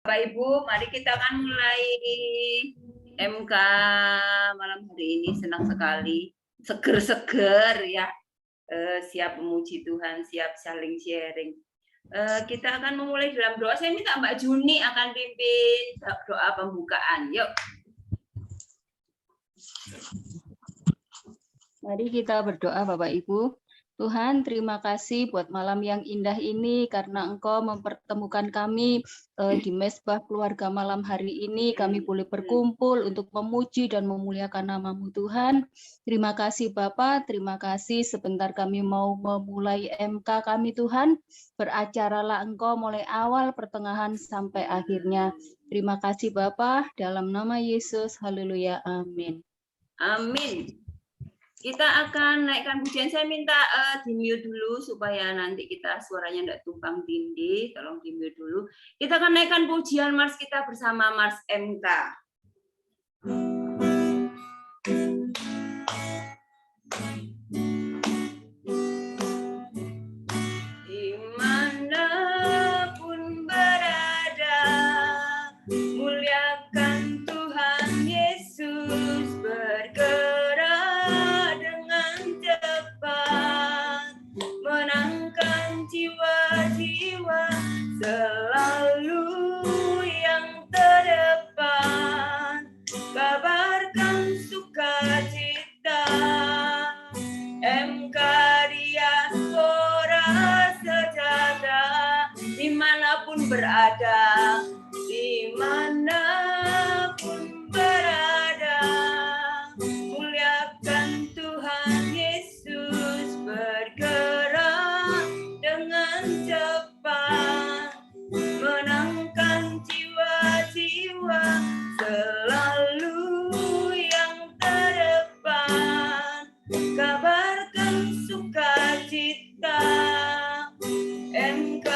Bapak Ibu, mari kita akan mulai MK malam hari ini. Senang sekali, seger-seger ya, siap memuji Tuhan, siap saling sharing. Kita akan memulai dalam doa. Saya minta Mbak Juni akan pimpin doa pembukaan. Yuk. Mari kita berdoa Bapak Ibu. Tuhan, terima kasih buat malam yang indah ini karena Engkau mempertemukan kami di Mezbah Keluarga malam hari ini. Kami boleh berkumpul untuk memuji dan memuliakan nama-Mu Tuhan. Terima kasih Bapak, terima kasih sebentar kami mau memulai MK kami Tuhan. Beracaralah Engkau mulai awal, pertengahan, sampai akhirnya. Terima kasih Bapak, dalam nama Yesus, haleluya, amin. Amin. Kita akan naikkan pujian. Saya minta di-mute dulu supaya nanti kita suaranya tidak tumpang tindih. Tolong di-mute dulu. Kita akan naikkan pujian Mars kita bersama Mars MK. Dimanapun berada, muliakan Tuhan Yesus, bergerak dengan cepat, menangkan jiwa-jiwa, selalu yang terdepan, kabarkan sukacita. MK Diaspora Sejahtera, dimanapun berada, dimanapun berada, muliakan Tuhan Yesus, bergerak dengan cepat, menangkan jiwa-jiwa, selalu yang terdepan, kabarkan sukacita. MK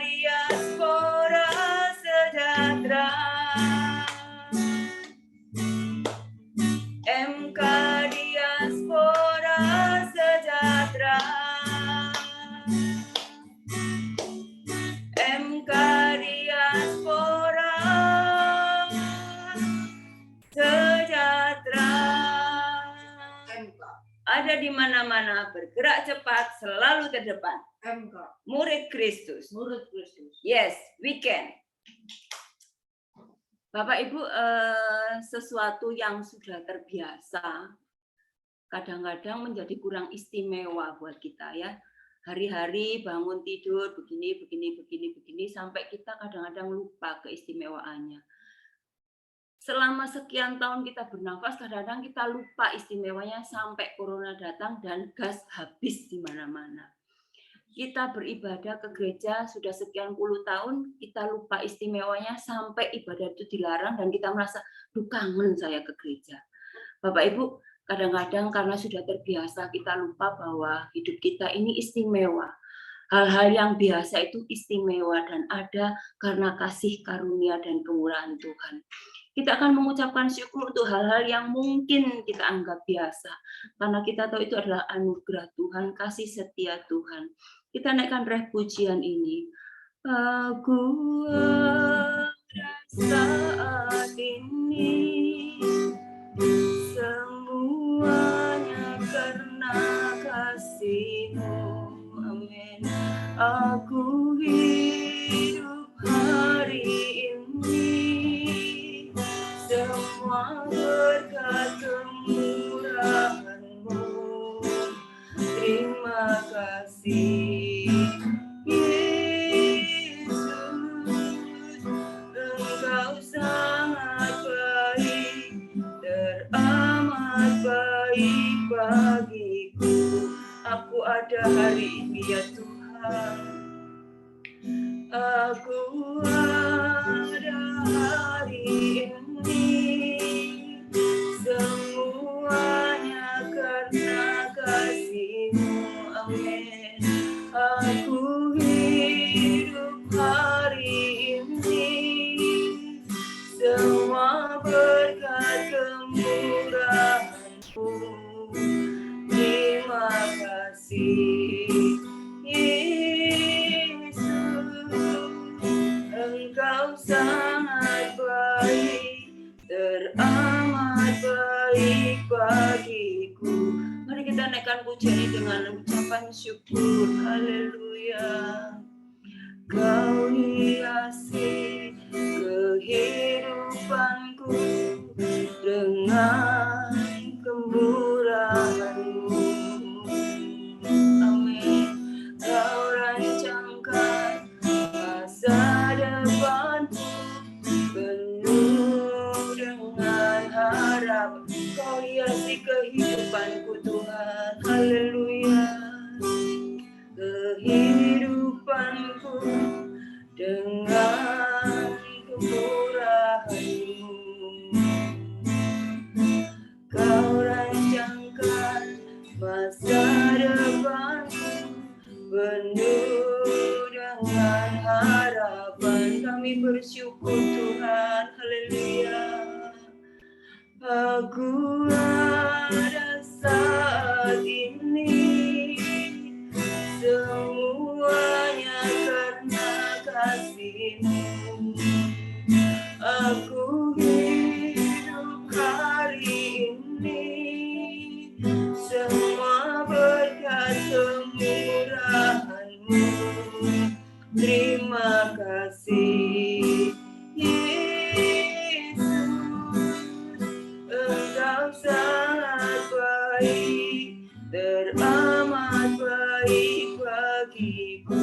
Diaspora Sejahtera, MK Diaspora Sejahtera, MK Diaspora Sejahtera. Ada di mana-mana, bergerak cepat, selalu terdepan. Murid Kristus. Murid Kristus. Yes, we can. Bapak Ibu, sesuatu yang sudah terbiasa kadang-kadang menjadi kurang istimewa buat kita ya. Hari-hari bangun tidur begini sampai kita kadang-kadang lupa keistimewaannya. Selama sekian tahun kita bernafas, kadang-kadang kita lupa istimewanya sampai corona datang dan gas habis di mana-mana. Kita beribadah ke gereja sudah sekian puluh tahun, kita lupa istimewanya sampai ibadah itu dilarang dan kita merasa, duh kangen saya ke gereja. Bapak Ibu, kadang-kadang karena sudah terbiasa kita lupa bahwa hidup kita ini istimewa. Hal-hal yang biasa itu istimewa dan ada karena kasih karunia dan kemurahan Tuhan. Kita akan mengucapkan syukur untuk hal-hal yang mungkin kita anggap biasa. Karena kita tahu itu adalah anugerah Tuhan, kasih setia Tuhan. Kita naikkan reh pujian ini. Aku saat ini semuanya karena kasih-Mu. Amin. Aku hidup hari ini semua berkat kemurahan-Mu. Terima kasih Yesus, naikkan pujian ini dengan ucapan syukur. Haleluya. Kau hiasi kehidupanku dengan kemurahan-Mu. Amin. Kau rancangkan masa depanku penuh dengan harap. Kau hiasi kehidupanku Tuhan. Haleluya. Kehidupanku dengan kemurahan-Mu. Kau rancangkan masa depanku penuh dengan harapan. Kami bersyukur Tuhan. Haleluya. Aku ada saat ini semuanya karena kasih-Mu. Aku hidup hari ini semua berkat kemurahan-Mu. Terima kasih Yesus, Engkau sangat baik, teramat baik bagiku.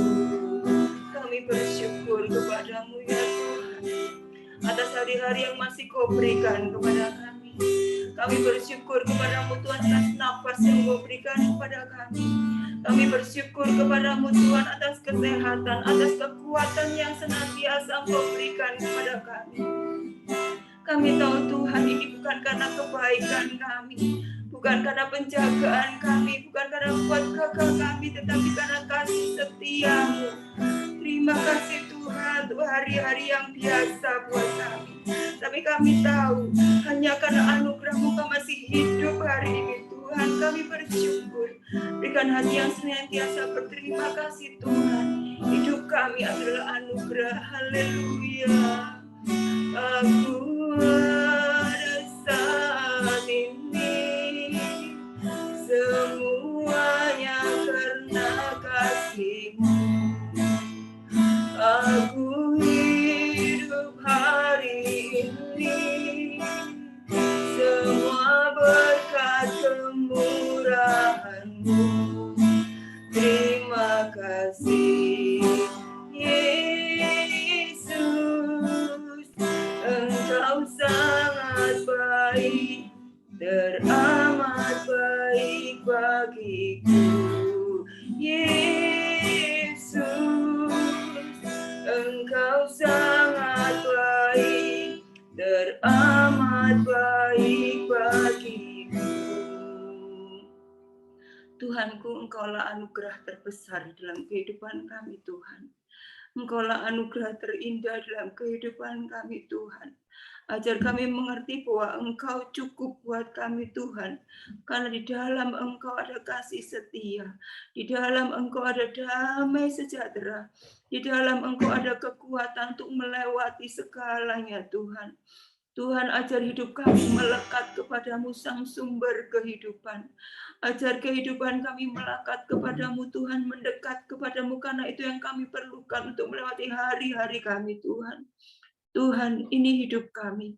Kami bersyukur kepada-Mu ya Tuhan, atas hari-hari yang masih Kau berikan kepada kami. Kami bersyukur kepada-Mu Tuhan atas nafas yang Kau berikan kepada kami. Kami bersyukur kepada-Mu Tuhan atas kesehatan, atas kekuatan yang senantiasa Engkau berikan kepada kami. Kami tahu Tuhan ini bukan karena kebaikan kami, bukan karena penjagaan kami, bukan karena kuat gagah kami, tetapi karena kasih setia-Mu. Terima kasih Tuhan untuk hari-hari yang biasa buat kami. Tapi kami tahu hanya karena anugerah-Mu kami masih hidup hari ini Tuhan. Kami bersyukur. Berikan hati yang senantiasa berterima kasih Tuhan. Hidup kami adalah anugerah. Haleluya. Aku ada saat ini semuanya karena kasih-Mu. Aku hidup hari ini semua berkat kemurahan-Mu. Terima kasih Yesus, Engkau sangat baik, teramat baik bagiku. Yesus, Engkau sangat baik, teramat baik bagiku. Tuhanku, Engkaulah anugerah terbesar dalam kehidupan kami Tuhan. Engkaulah anugerah terindah dalam kehidupan kami Tuhan. Ajar kami mengerti bahwa Engkau cukup buat kami Tuhan. Karena di dalam Engkau ada kasih setia. Di dalam Engkau ada damai sejahtera. Di dalam Engkau ada kekuatan untuk melewati segalanya Tuhan. Tuhan, ajar hidup kami melekat kepada-Mu Sang Sumber kehidupan. Ajar kehidupan kami melekat kepada-Mu Tuhan, mendekat kepada-Mu, karena itu yang kami perlukan untuk melewati hari-hari kami Tuhan. Tuhan, ini hidup kami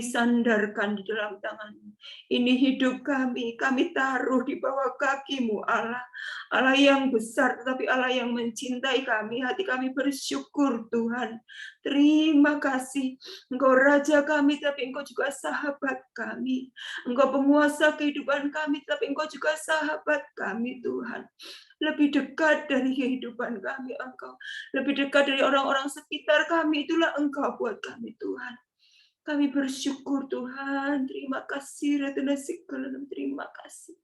sandarkan di dalam tangan-Mu. Ini hidup kami taruh di bawah kaki-Mu Allah. Allah yang besar, tetapi Allah yang mencintai kami. Hati kami bersyukur Tuhan. Terima kasih. Engkau Raja kami, tapi Engkau juga sahabat kami. Engkau penguasa kehidupan kami, tapi Engkau juga sahabat kami Tuhan. Lebih dekat dari kehidupan kami Engkau. Lebih dekat dari orang-orang sekitar kami, itulah Engkau buat kami Tuhan. Kami bersyukur Tuhan. Terima kasih. Terima kasih.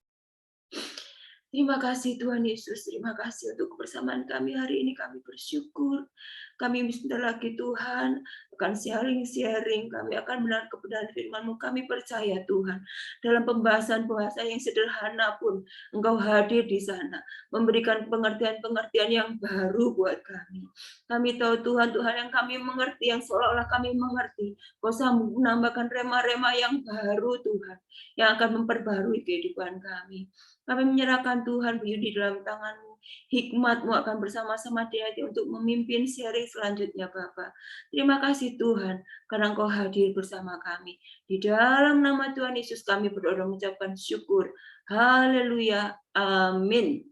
Terima kasih Tuhan Yesus. Terima kasih untuk kebersamaan kami hari ini. Kami bersyukur. Kami sebentar lagi Tuhan akan sharing-sharing, kami akan benar kebenaran firman-Mu. Kami percaya Tuhan, dalam pembahasan-pembahasan yang sederhana pun Engkau hadir di sana, memberikan pengertian-pengertian yang baru buat kami. Kami tahu Tuhan, Tuhan yang kami mengerti, yang seolah-olah kami mengerti, Kau sanggup menambahkan rema-rema yang baru Tuhan, yang akan memperbarui kehidupan kami. Kami menyerahkan Tuhan Buyut di dalam tangan-Mu. Hikmat-Mu akan bersama-sama di hati untuk memimpin sharing selanjutnya Bapa. Terima kasih Tuhan, karena Engkau hadir bersama kami. Di dalam nama Tuhan Yesus kami berdoa mengucapkan syukur. Haleluya. Amin.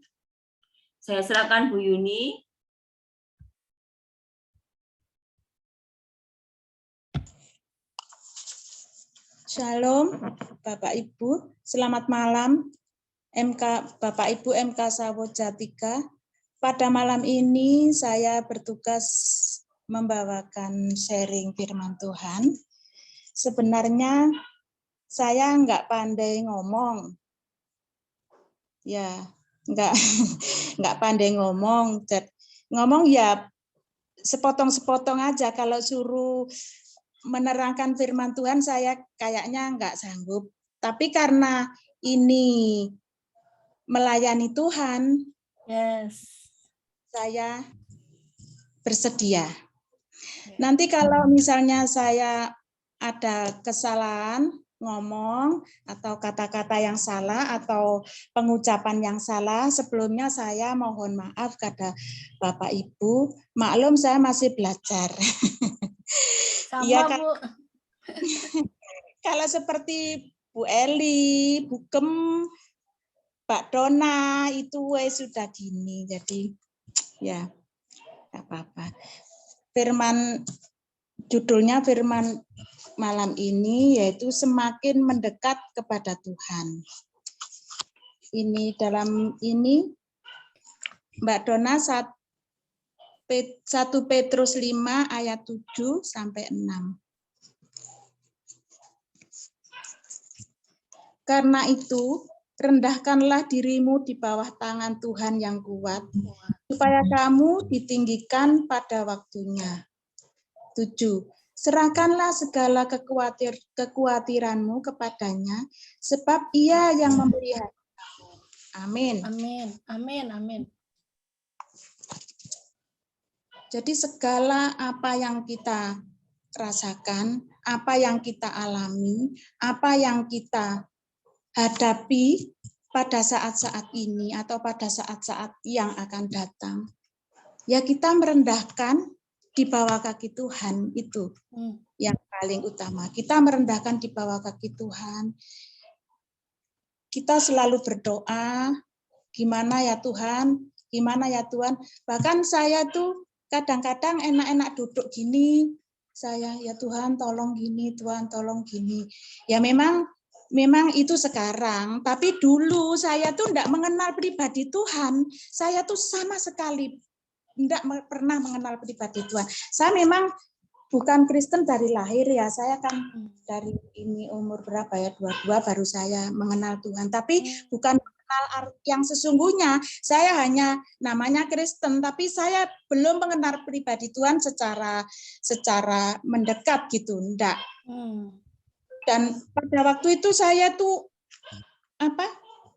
Saya serahkan Bu Yuni. Shalom, Bapak Ibu. Selamat malam, Bapak Ibu MK Sawo Jatika. Pada malam ini saya bertugas membawakan sharing firman Tuhan. Sebenarnya saya nggak pandai ngomong, ya nggak pandai ngomong. Ngomong ya sepotong-sepotong aja. Kalau suruh menerangkan firman Tuhan saya kayaknya nggak sanggup. Tapi karena ini melayani Tuhan, saya bersedia. Nanti kalau misalnya saya ada kesalahan ngomong atau kata-kata yang salah atau pengucapan yang salah, sebelumnya saya mohon maaf kepada Bapak Ibu. Maklum saya masih belajar. Iya, Bu. Kalau seperti Bu Eli, Bu Kem, Mbak Dona itu sudah gini, jadi ya nggak apa-apa. Judulnya firman malam ini yaitu semakin mendekat kepada Tuhan. Ini dalam ini Mbak Dona 1 Petrus 5 ayat 7 sampai 6. Karena itu, rendahkanlah dirimu di bawah tangan Tuhan yang kuat, supaya kamu ditinggikan pada waktunya. 7. Serahkanlah segala kekhawatiranmu kepadanya, sebab Ia yang memelihara. Amin. Amin. Amin. Amin. Jadi segala apa yang kita rasakan, apa yang kita alami, apa yang kita hadapi pada saat-saat ini atau pada saat-saat yang akan datang, ya kita merendahkan di bawah kaki Tuhan, itu yang paling utama. Kita merendahkan di bawah kaki Tuhan. Kita selalu berdoa, gimana ya Tuhan, gimana ya Tuhan. Bahkan saya tuh kadang-kadang enak-enak duduk gini, saya ya Tuhan tolong gini, Tuhan tolong gini. Ya memang itu sekarang, tapi dulu saya tuh enggak mengenal pribadi Tuhan. Saya tuh sama sekali enggak pernah mengenal pribadi Tuhan. Saya memang bukan Kristen dari lahir ya, saya kan dari ini umur berapa ya, 22 baru saya mengenal Tuhan. Tapi bukan yang sesungguhnya, saya hanya namanya Kristen, tapi saya belum mengenal pribadi Tuhan secara mendekat gitu, enggak. Dan pada waktu itu saya tuh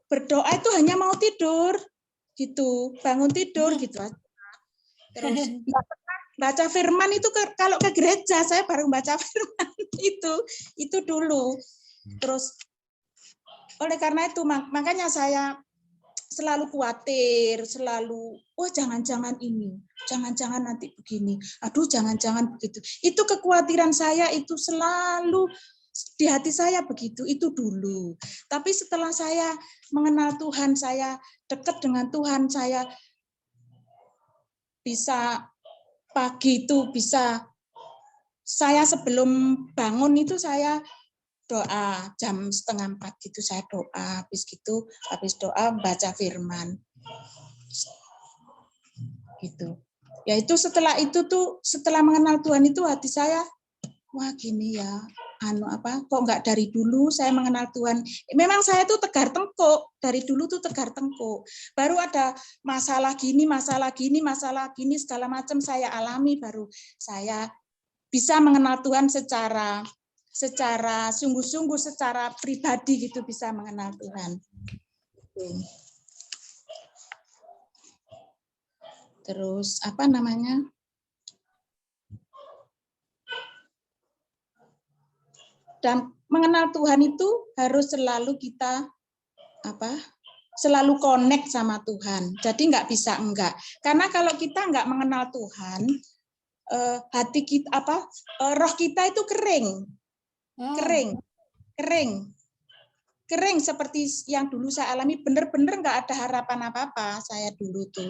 berdoa itu hanya mau tidur gitu, bangun tidur gitu aja. Terus baca firman itu kalau ke gereja saya baru baca firman itu dulu. Terus oleh karena itu makanya saya selalu khawatir, selalu jangan-jangan ini, jangan-jangan nanti begini, aduh jangan-jangan begitu. Itu kekhawatiran saya itu selalu di hati saya begitu, itu dulu. Tapi setelah saya mengenal Tuhan, saya dekat dengan Tuhan, saya bisa pagi itu saya sebelum bangun itu saya doa jam 3:30 gitu, saya doa, habis doa baca firman gitu. Ya itu setelah mengenal Tuhan itu hati saya wah gini ya, kok nggak dari dulu saya mengenal Tuhan. Memang saya tuh tegar tengkuk, dari dulu tuh tegar tengkuk. Baru ada masalah gini, segala macam saya alami, baru saya bisa mengenal Tuhan secara sungguh-sungguh, secara pribadi gitu, bisa mengenal Tuhan. Terus apa namanya? Dan mengenal Tuhan itu harus selalu kita selalu connect sama Tuhan. Jadi nggak bisa enggak. Karena kalau kita nggak mengenal Tuhan, hati kita roh kita itu kering seperti yang dulu saya alami. Bener-bener nggak ada harapan apa-apa saya dulu tuh.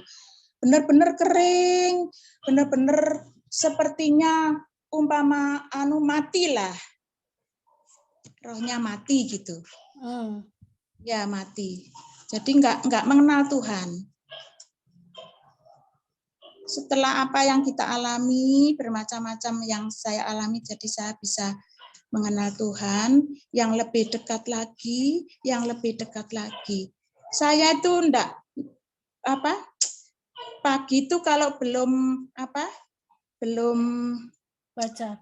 Bener-bener kering, bener-bener sepertinya umpama mati lah. Rohnya mati gitu. Ya mati. Jadi nggak mengenal Tuhan. Setelah apa yang kita alami, bermacam-macam yang saya alami, jadi saya bisa mengenal Tuhan yang lebih dekat lagi, Saya itu pagi itu kalau belum baca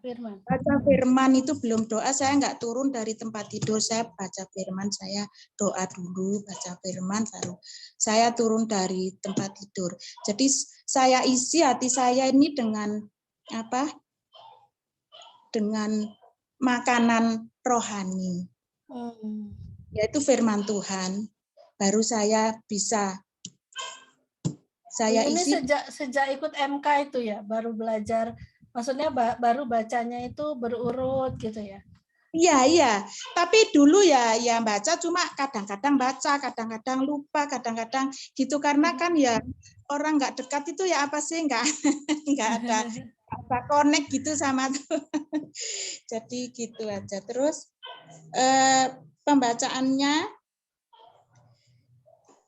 firman itu belum doa, saya nggak turun dari tempat tidur, saya baca firman, saya doa dulu, baca firman, baru saya turun dari tempat tidur. Jadi saya isi hati saya ini dengan dengan makanan rohani, yaitu firman Tuhan. Baru saya bisa ini isi. sejak ikut MK itu ya, baru belajar, maksudnya baru bacanya itu berurut gitu ya? Iya. Tapi dulu ya baca, cuma kadang-kadang baca, kadang-kadang lupa, kadang-kadang gitu, karena kan ya orang nggak dekat itu ya apa sih, nggak ada connect gitu sama tuh. Jadi gitu aja. Terus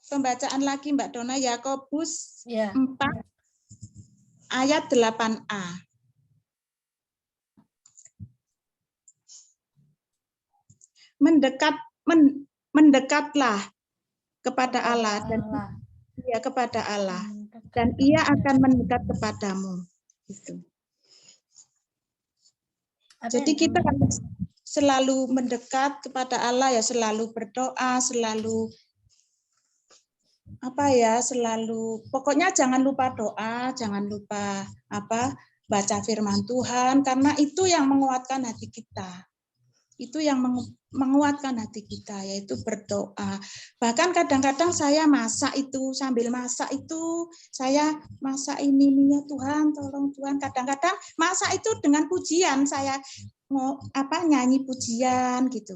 pembacaan lagi Mbak Dona, Yakobus 4 ayat 8a. Mendekatlah kepada Allah dan Ia akan mendekat kepadamu. Gitu. Jadi kita harus selalu mendekat kepada Allah, ya selalu berdoa, selalu pokoknya jangan lupa doa, jangan lupa baca firman Tuhan, karena itu yang menguatkan hati kita. Itu yang menguatkan hati kita, yaitu berdoa. Bahkan kadang-kadang saya sambil masak itu saya masak ini ya Tuhan, tolong Tuhan. Kadang-kadang masak itu dengan pujian, saya nyanyi pujian gitu.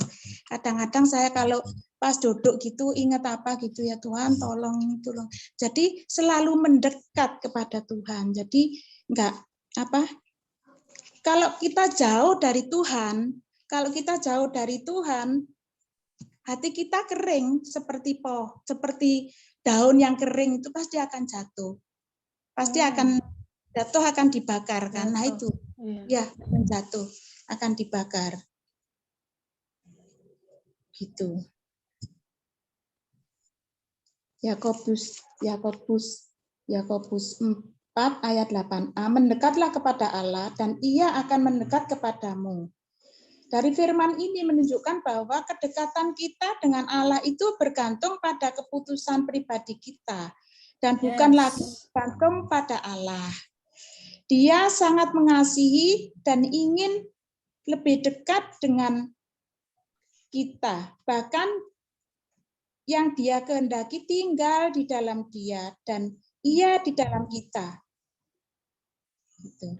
Kadang-kadang saya kalau pas duduk gitu ingat gitu ya Tuhan, tolong. Jadi selalu mendekat kepada Tuhan. Jadi kalau kita jauh dari Tuhan, hati kita kering seperti daun yang kering itu pasti akan jatuh. Pasti akan jatuh, akan dibakar kan. Nah itu. Ya, akan jatuh, akan dibakar. Gitu. Yakobus 4 ayat 8a, mendekatlah kepada Allah dan Ia akan mendekat kepadamu. Dari firman ini menunjukkan bahwa kedekatan kita dengan Allah itu bergantung pada keputusan pribadi kita dan bukan lagi bergantung pada Allah. Dia sangat mengasihi dan ingin lebih dekat dengan kita. Bahkan yang Dia kehendaki tinggal di dalam Dia dan Ia di dalam kita.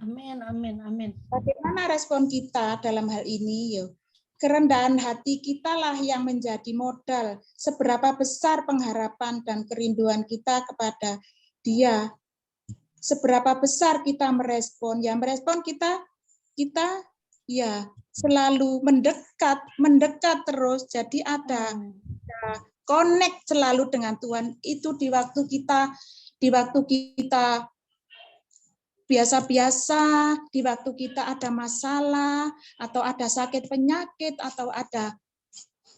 Amin. Bagaimana respon kita dalam hal ini? Kerendahan hati kitalah yang menjadi modal seberapa besar pengharapan dan kerinduan kita kepada Dia. Seberapa besar kita merespon? Ya merespon kita ya selalu mendekat terus. Jadi ada connect selalu dengan Tuhan. Itu di waktu kita biasa-biasa di waktu kita ada masalah atau ada sakit penyakit atau ada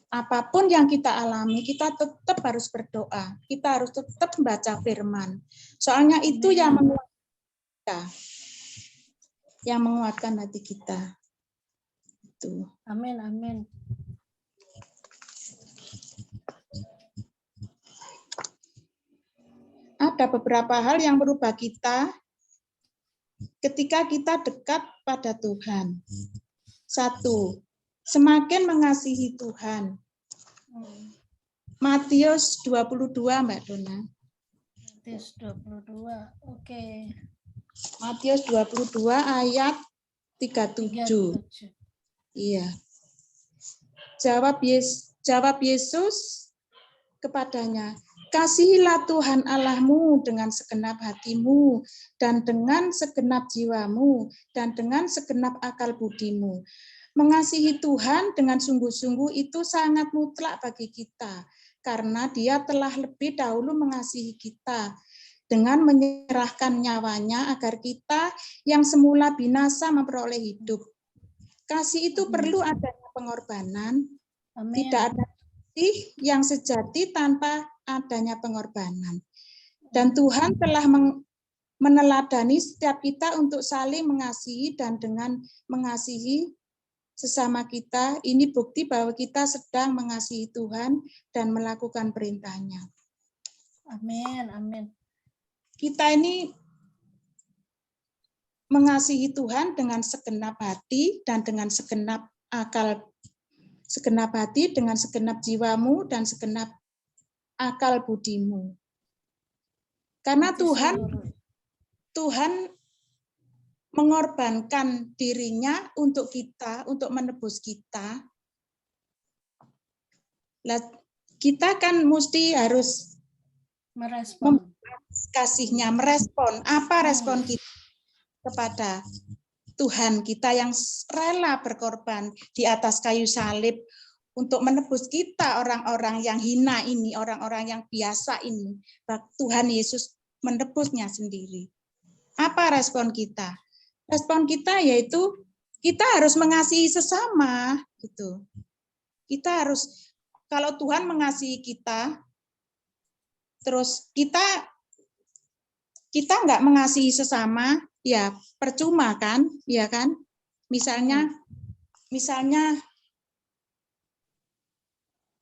apapun yang kita alami, kita tetap harus berdoa. Kita harus tetap membaca firman. Soalnya itu yang menguatkan kita. Yang menguatkan hati kita. Itu. Amin, amin. Ada beberapa hal yang merubah kita ketika kita dekat pada Tuhan. 1. Semakin mengasihi Tuhan. Matius 22, Mbak Dona. Matius 22. Oke. Matius 22 ayat 37. Iya. Jawab Yesus kepadanya, kasihilah Tuhan Allahmu dengan segenap hatimu, dan dengan segenap jiwamu, dan dengan segenap akal budimu. Mengasihi Tuhan dengan sungguh-sungguh itu sangat mutlak bagi kita, karena Dia telah lebih dahulu mengasihi kita dengan menyerahkan nyawanya agar kita yang semula binasa memperoleh hidup. Kasih itu perlu adanya pengorbanan. Amin. Tidak ada kasih yang sejati tanpa adanya pengorbanan. Dan Tuhan telah meneladani setiap kita untuk saling mengasihi, dan dengan mengasihi sesama kita, ini bukti bahwa kita sedang mengasihi Tuhan dan melakukan perintahnya. Amin, amin. Kita ini mengasihi Tuhan dengan segenap hati dan dengan segenap akal, segenap hati dengan segenap jiwamu dan segenap akal budimu. Karena Tuhan mengorbankan dirinya untuk kita, untuk menebus kita. Kita kan mesti harus merespon kasihnya, merespon. Apa respon kita kepada Tuhan kita yang rela berkorban di atas kayu salib untuk menebus kita, orang-orang yang hina ini, orang-orang yang biasa ini. Tuhan Yesus menebusnya sendiri. Apa respon kita? Respon kita yaitu kita harus mengasihi sesama, gitu. Kita harus, kalau Tuhan mengasihi kita, terus kita nggak mengasihi sesama, ya percuma kan, ya kan? Misalnya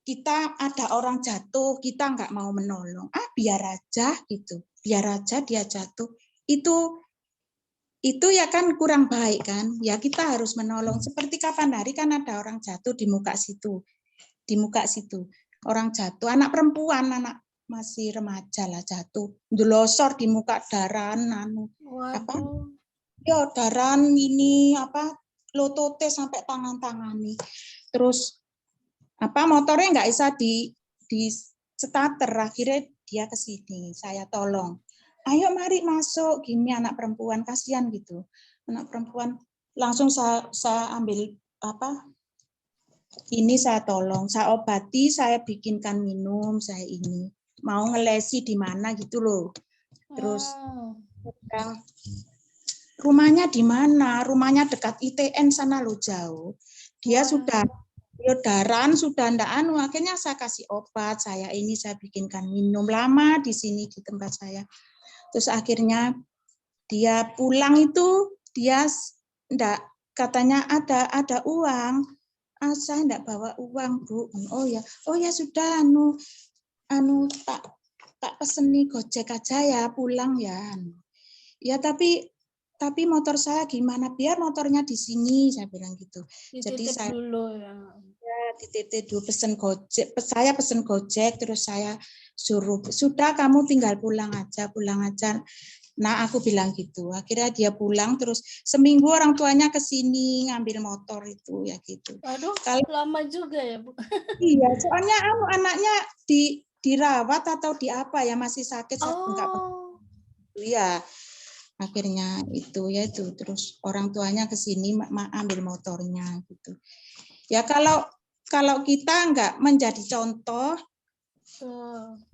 kita ada orang jatuh, kita nggak mau menolong, biar aja gitu, biar aja dia jatuh, itu ya kan kurang baik kan, ya kita harus menolong. Seperti kapan hari kan ada orang jatuh di muka situ, orang jatuh, anak perempuan, anak masih remaja lah jatuh, ndelosor di muka daran, daran ini lotote sampai tangan-tangani, terus motornya nggak bisa di starter, akhirnya dia ke sini, saya tolong. Ayo mari masuk, gini anak perempuan, kasihan gitu. Anak perempuan langsung saya ambil ini saya tolong, saya obati, saya bikinkan minum, saya ini mau ngelesi di mana gitu loh. Terus rumahnya di mana? Rumahnya dekat ITN sana loh, jauh. Dia sudah daran, sudah ndak akhirnya saya kasih obat, saya bikinkan minum, lama di sini di tempat saya. Terus akhirnya dia pulang itu dia enggak, katanya ada uang. Saya enggak bawa uang, Bu. Oh ya sudah tak peseni Gojek aja ya, pulang ya. Ya tapi motor saya gimana? Biar motornya di sini, saya bilang gitu. Jadi saya dulu dititip dulu pesen Gojek. Saya pesen Gojek, terus saya suruh, sudah kamu tinggal pulang aja. Nah, aku bilang gitu. Akhirnya dia pulang, terus seminggu orang tuanya ke sini ngambil motor itu ya gitu. Aduh, lama juga ya, Bu. Iya, soalnya anaknya dirawat atau di apa ya, masih sakit. Iya. Akhirnya itu terus orang tuanya ke sini ambil motornya gitu. Ya kalau kita nggak menjadi contoh,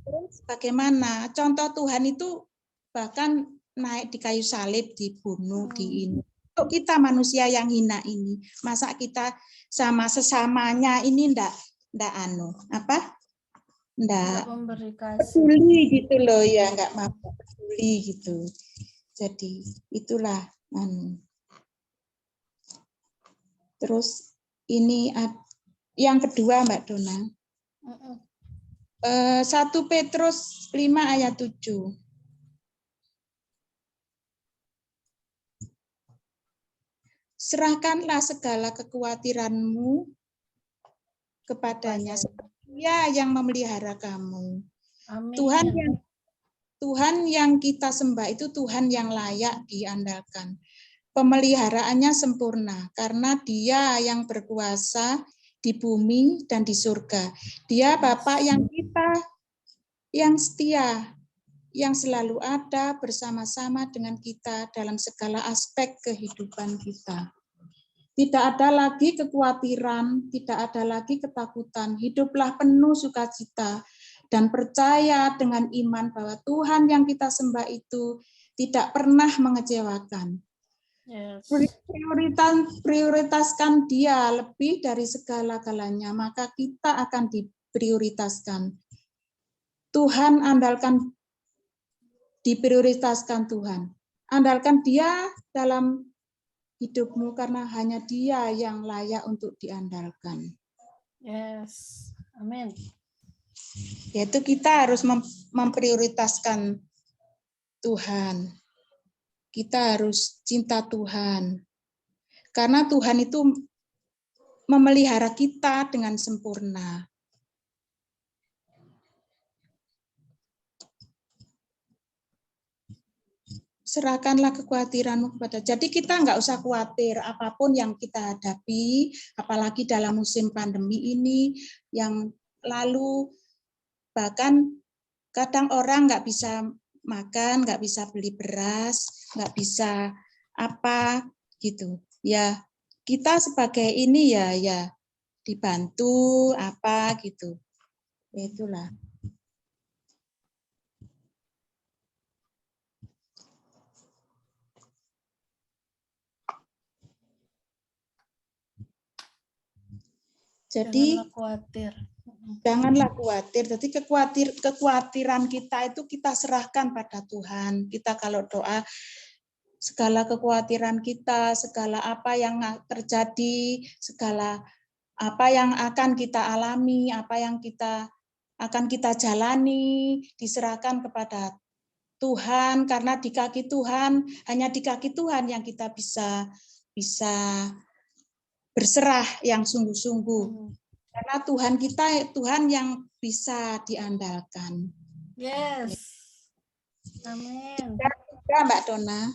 terus bagaimana? Contoh Tuhan itu bahkan naik di kayu salib, dibunuh, di ini. Untuk kita manusia yang hina ini, masa kita sama sesamanya ini ndak memberi kasih. peduli gitu loh ya, nggak mau peduli gitu. Jadi itulah terus ini yang kedua Mbak Dona. 1 Petrus 5 ayat 7. Serahkanlah segala kekhawatiranmu kepadanya, sebab Dia yang memelihara kamu. Amin. Tuhan yang kita sembah itu Tuhan yang layak diandalkan. Pemeliharaannya sempurna karena Dia yang berkuasa di bumi dan di surga. Dia Bapa yang setia, yang selalu ada bersama-sama dengan kita dalam segala aspek kehidupan kita. Tidak ada lagi kekhawatiran, tidak ada lagi ketakutan. Hiduplah penuh sukacita dan percaya dengan iman bahwa Tuhan yang kita sembah itu tidak pernah mengecewakan. Yes. Prioritaskan Dia lebih dari segala-galanya, maka kita akan diprioritaskan. Tuhan diprioritaskan Tuhan. Andalkan Dia dalam hidupmu karena hanya Dia yang layak untuk diandalkan. Yes. Amin. Yaitu kita harus memprioritaskan Tuhan. Kita harus cinta Tuhan. Karena Tuhan itu memelihara kita dengan sempurna. Serahkanlah kekhawatiranmu kepada. Jadi kita nggak usah khawatir apapun yang kita hadapi, apalagi dalam musim pandemi ini yang lalu, bahkan kadang orang nggak bisa makan, nggak bisa beli beras, nggak bisa apa gitu. Ya kita sebagai ini ya dibantu apa gitu. Itulah. Jadi janganlah khawatir. Jadi kekhawatiran kita itu kita serahkan pada Tuhan. Kita kalau doa segala kekhawatiran kita, segala apa yang terjadi, segala apa yang akan kita alami, apa yang akan kita jalani, diserahkan kepada Tuhan, karena di kaki Tuhan, hanya di kaki Tuhan yang kita bisa berserah yang sungguh-sungguh. Karena Tuhan kita, Tuhan yang bisa diandalkan. Yes. Amin. Dan Mbak Dona,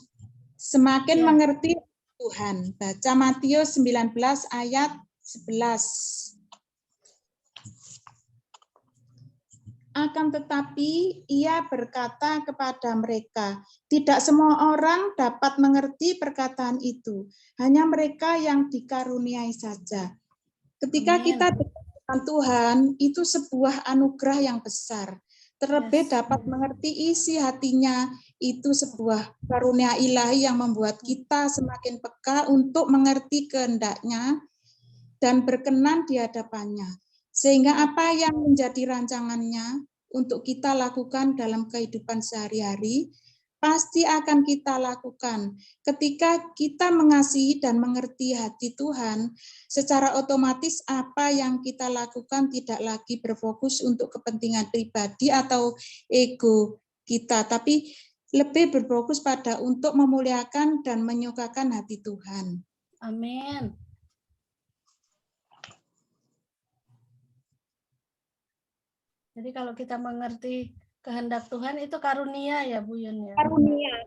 semakin mengerti Tuhan. Baca Matius 19 ayat 11. Akan tetapi ia berkata kepada mereka, tidak semua orang dapat mengerti perkataan itu, hanya mereka yang dikaruniai saja. Ketika kita dengan Tuhan, itu sebuah anugerah yang besar. Terlebih dapat mengerti isi hatinya, itu sebuah karunia ilahi yang membuat kita semakin peka untuk mengerti kehendak-Nya dan berkenan di hadapan-Nya. Sehingga apa yang menjadi rancangannya untuk kita lakukan dalam kehidupan sehari-hari, pasti akan kita lakukan. Ketika kita mengasihi dan mengerti hati Tuhan, secara otomatis apa yang kita lakukan tidak lagi berfokus untuk kepentingan pribadi atau ego kita, tapi lebih berfokus pada untuk memuliakan dan menyukakan hati Tuhan. Amin. Jadi kalau kita mengerti kehendak Tuhan itu karunia ya Bu Yun ya.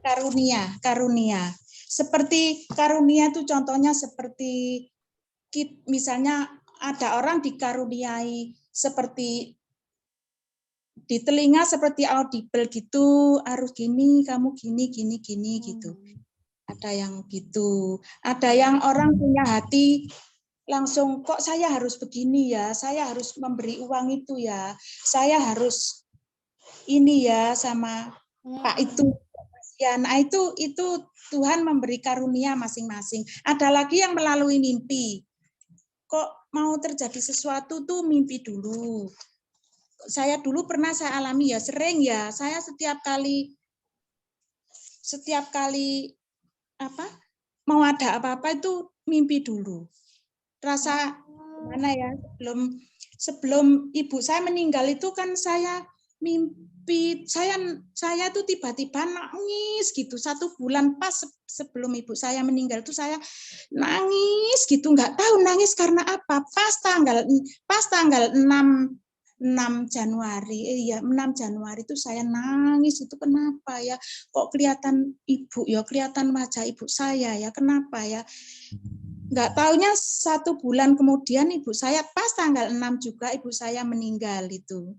Karunia. Seperti karunia itu contohnya seperti misalnya ada orang dikaruniai seperti di telinga seperti audible gitu, harus gini, kamu gini gitu. Ada yang gitu. Ada yang orang punya hati langsung kok saya harus begini ya, saya harus memberi uang itu ya, saya harus ini ya sama Pak itu Ya, nah itu Tuhan memberi karunia masing-masing. Ada lagi yang melalui mimpi. Kok mau terjadi sesuatu tuh mimpi dulu. Saya dulu pernah saya alami ya, sering ya. Saya setiap kali apa mau ada apa-apa itu mimpi dulu. Rasa gimana ya, sebelum ibu saya meninggal itu kan saya mimpi, saya tuh tiba-tiba nangis gitu. 1 bulan pas sebelum ibu saya meninggal itu saya nangis gitu, nggak tahu nangis karena apa. Pas tanggal 6 Januari, 6 Januari itu saya nangis. Itu kenapa ya? Kok kelihatan ibu ya, kelihatan wajah ibu saya ya, kenapa ya? Nggak taunya 1 bulan kemudian ibu saya pas tanggal 6 juga ibu saya meninggal itu.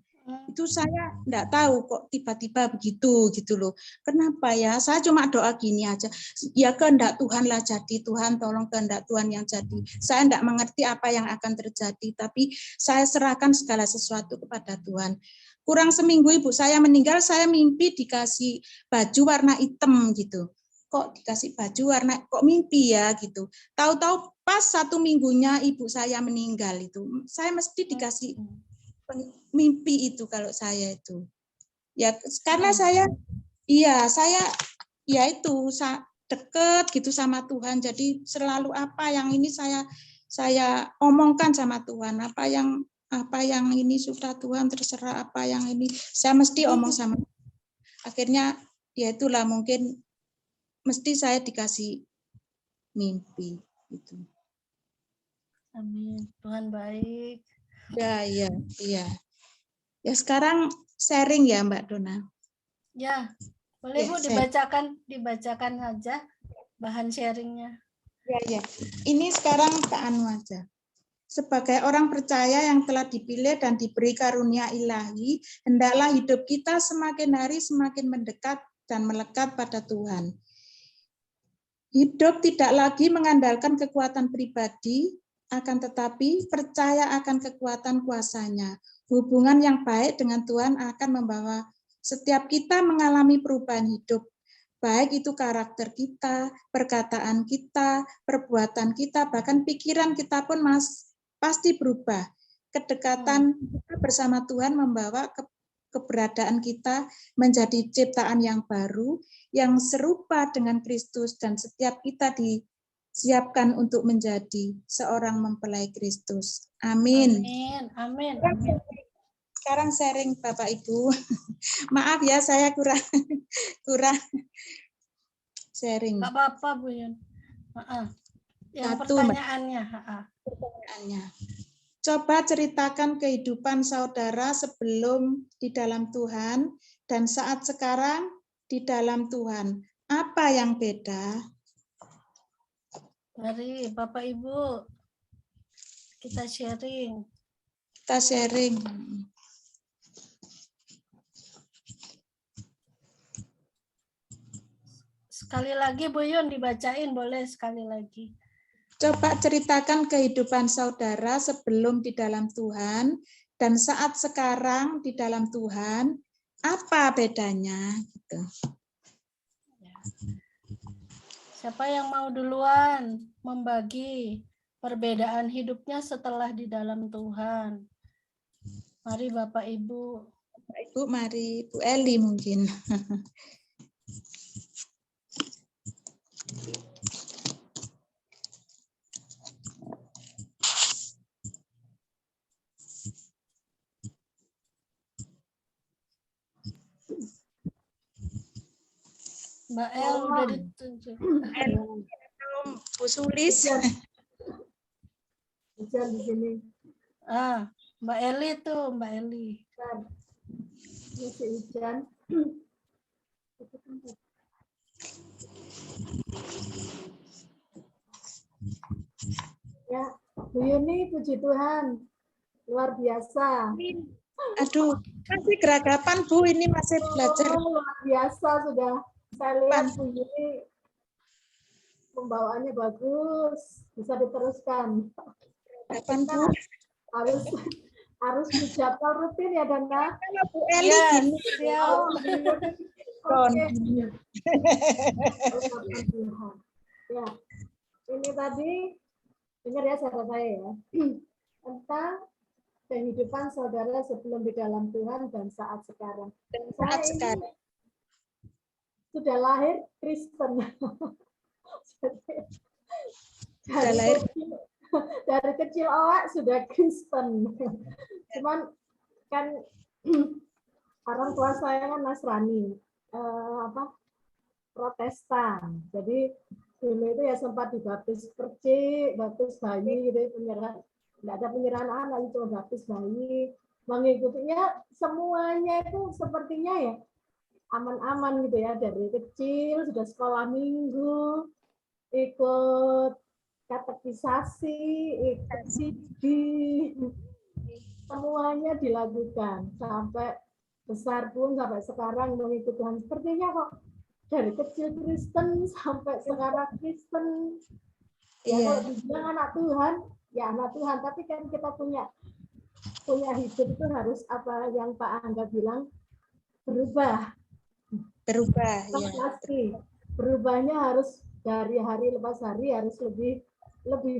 Itu saya nggak tahu kok tiba-tiba begitu gitu loh. Kenapa ya? Saya cuma doa gini aja. Ya kehendak Tuhan lah jadi. Tuhan tolong kehendak Tuhan yang jadi. Saya nggak mengerti apa yang akan terjadi, tapi saya serahkan segala sesuatu kepada Tuhan. Kurang seminggu ibu saya meninggal, saya mimpi dikasih baju warna hitam gitu. Kok dikasih baju warna, kok mimpi ya gitu. Tahu-tahu pas 1 minggunya ibu saya meninggal itu, saya mesti dikasih mimpi itu kalau saya itu. Ya karena saya ya itu deket gitu sama Tuhan. Jadi selalu apa yang ini saya omongkan sama Tuhan, apa yang ini sudah Tuhan terserah, apa yang ini saya mesti omong sama. Akhirnya ya itulah mungkin mesti saya dikasih mimpi gitu. Amin. Tuhan baik. Ya. Ya sekarang sharing ya Mbak Dona. Ya, boleh Ya, Bu dibacakan saja bahan sharingnya. Ya. Ini sekarang ke anu aja. Sebagai orang percaya yang telah dipilih dan diberi karunia ilahi, hendaklah hidup kita semakin hari semakin mendekat dan melekat pada Tuhan. Hidup tidak lagi mengandalkan kekuatan pribadi, akan tetapi percaya akan kekuatan kuasa-Nya. Hubungan yang baik dengan Tuhan akan membawa setiap kita mengalami perubahan hidup. Baik itu karakter kita, perkataan kita, perbuatan kita, bahkan pikiran kita pun pasti berubah. Kedekatan kita bersama Tuhan membawa keberadaan kita menjadi ciptaan yang baru, yang serupa dengan Kristus, dan setiap kita disiapkan untuk menjadi seorang mempelai Kristus. Amin. Amin. Sekarang sharing Bapak Ibu. Maaf ya saya kurang sharing. Nggak apa-apa Bu Yun. Yang pertanyaannya. Coba ceritakan kehidupan saudara sebelum di dalam Tuhan dan saat sekarang di dalam Tuhan. Apa yang beda? Mari Bapak Ibu kita sharing. Sekali lagi Bu Yun dibacain, boleh sekali lagi. Coba ceritakan kehidupan saudara sebelum di dalam Tuhan dan saat sekarang di dalam Tuhan. Apa bedanya? Gitu. Siapa yang mau duluan membagi perbedaan hidupnya setelah di dalam Tuhan? Mari Bapak Ibu. Bapak Ibu, mari Bu Eli mungkin. Mbak El udah ditunjuk. Bu Sulis. Hujan di sini. Mbak Eli tuh, Mbak Eli. Ini si hujan. Ya, Bu Yuni, puji Tuhan. Luar biasa. Aduh, masih geragapan Bu, ini masih belajar. Luar biasa sudah. Saya lihat Bu Yuni pembawaannya bagus, bisa diteruskan. Kapan Bu? Harus dijadwal rutin ya Dana. Kalau Bu Eli gini. Oke. Ungkapan Tuhan. Ya, ini tadi dengar ya saudara saya ya tentang kehidupan saudara sebelum di dalam Tuhan dan saat sekarang. Saat Saya sekarang. ini sudah lahir Kristen. Sudah lahir. Dari kecil awak sudah Kristen. Cuman kan orang tua saya kan Nasrani, Protestan. Jadi dulu itu ya sempat dibaptis percik, baptis bayi gitu, penyerahan, nggak ada penyerahan anak, cuma baptis bayi. Mengikutinya semuanya itu sepertinya ya aman-aman gitu ya, dari kecil sudah sekolah minggu, ikut katekisasi, ikut sidi, semuanya dilakukan sampai besar pun sampai sekarang mengikuti Tuhan. Sepertinya kok dari kecil Kristen sampai sekarang Kristen. Ya kalau dibilang anak Tuhan, ya anak Tuhan. Tapi kan kita punya hidup itu harus apa yang Pak Angga bilang, berubah. Berubah. Ya. Pasti berubahnya harus dari hari lepas hari harus lebih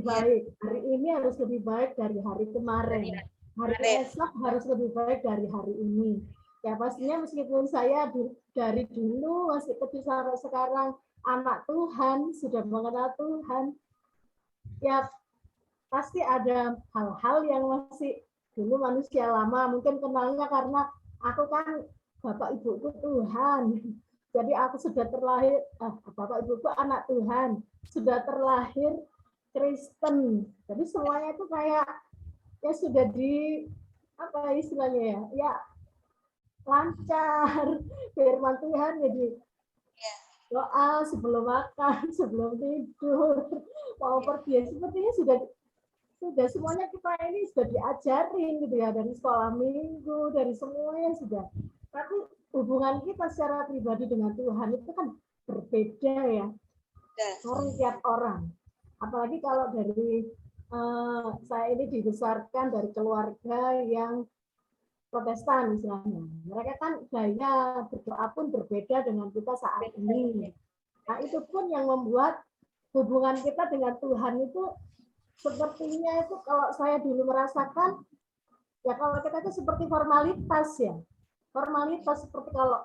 baik. Hari ini harus lebih baik dari hari kemarin. Hari esok harus lebih baik dari hari ini. Ya pastinya meskipun saya dari dulu masih kecil sampai sekarang anak Tuhan, sudah mengenal Tuhan, ya pasti ada hal-hal yang masih dulu manusia lama mungkin kenalnya karena aku kan bapak ibuku Tuhan. Jadi aku sudah terlahir, bapak ibuku anak Tuhan, sudah terlahir Kristen. Jadi semuanya itu kayak ya sudah di apa istilahnya ya, ya lancar firman Tuhan, jadi doa sebelum makan, sebelum tidur, mau pergi, sepertinya sudah semuanya kita ini sudah diajarin gitu ya, dari sekolah minggu, dari semuanya sudah. Tapi hubungan kita secara pribadi dengan Tuhan itu kan berbeda ya, orang tiap orang. Apalagi kalau dari saya ini dibesarkan dari keluarga yang Protestan misalnya. Mereka kan gaya berdoa pun berbeda dengan kita saat ini. Nah itu pun yang membuat hubungan kita dengan Tuhan itu sepertinya itu kalau saya dulu merasakan, ya kalau kita itu seperti formalitas ya. Formalitas seperti kalau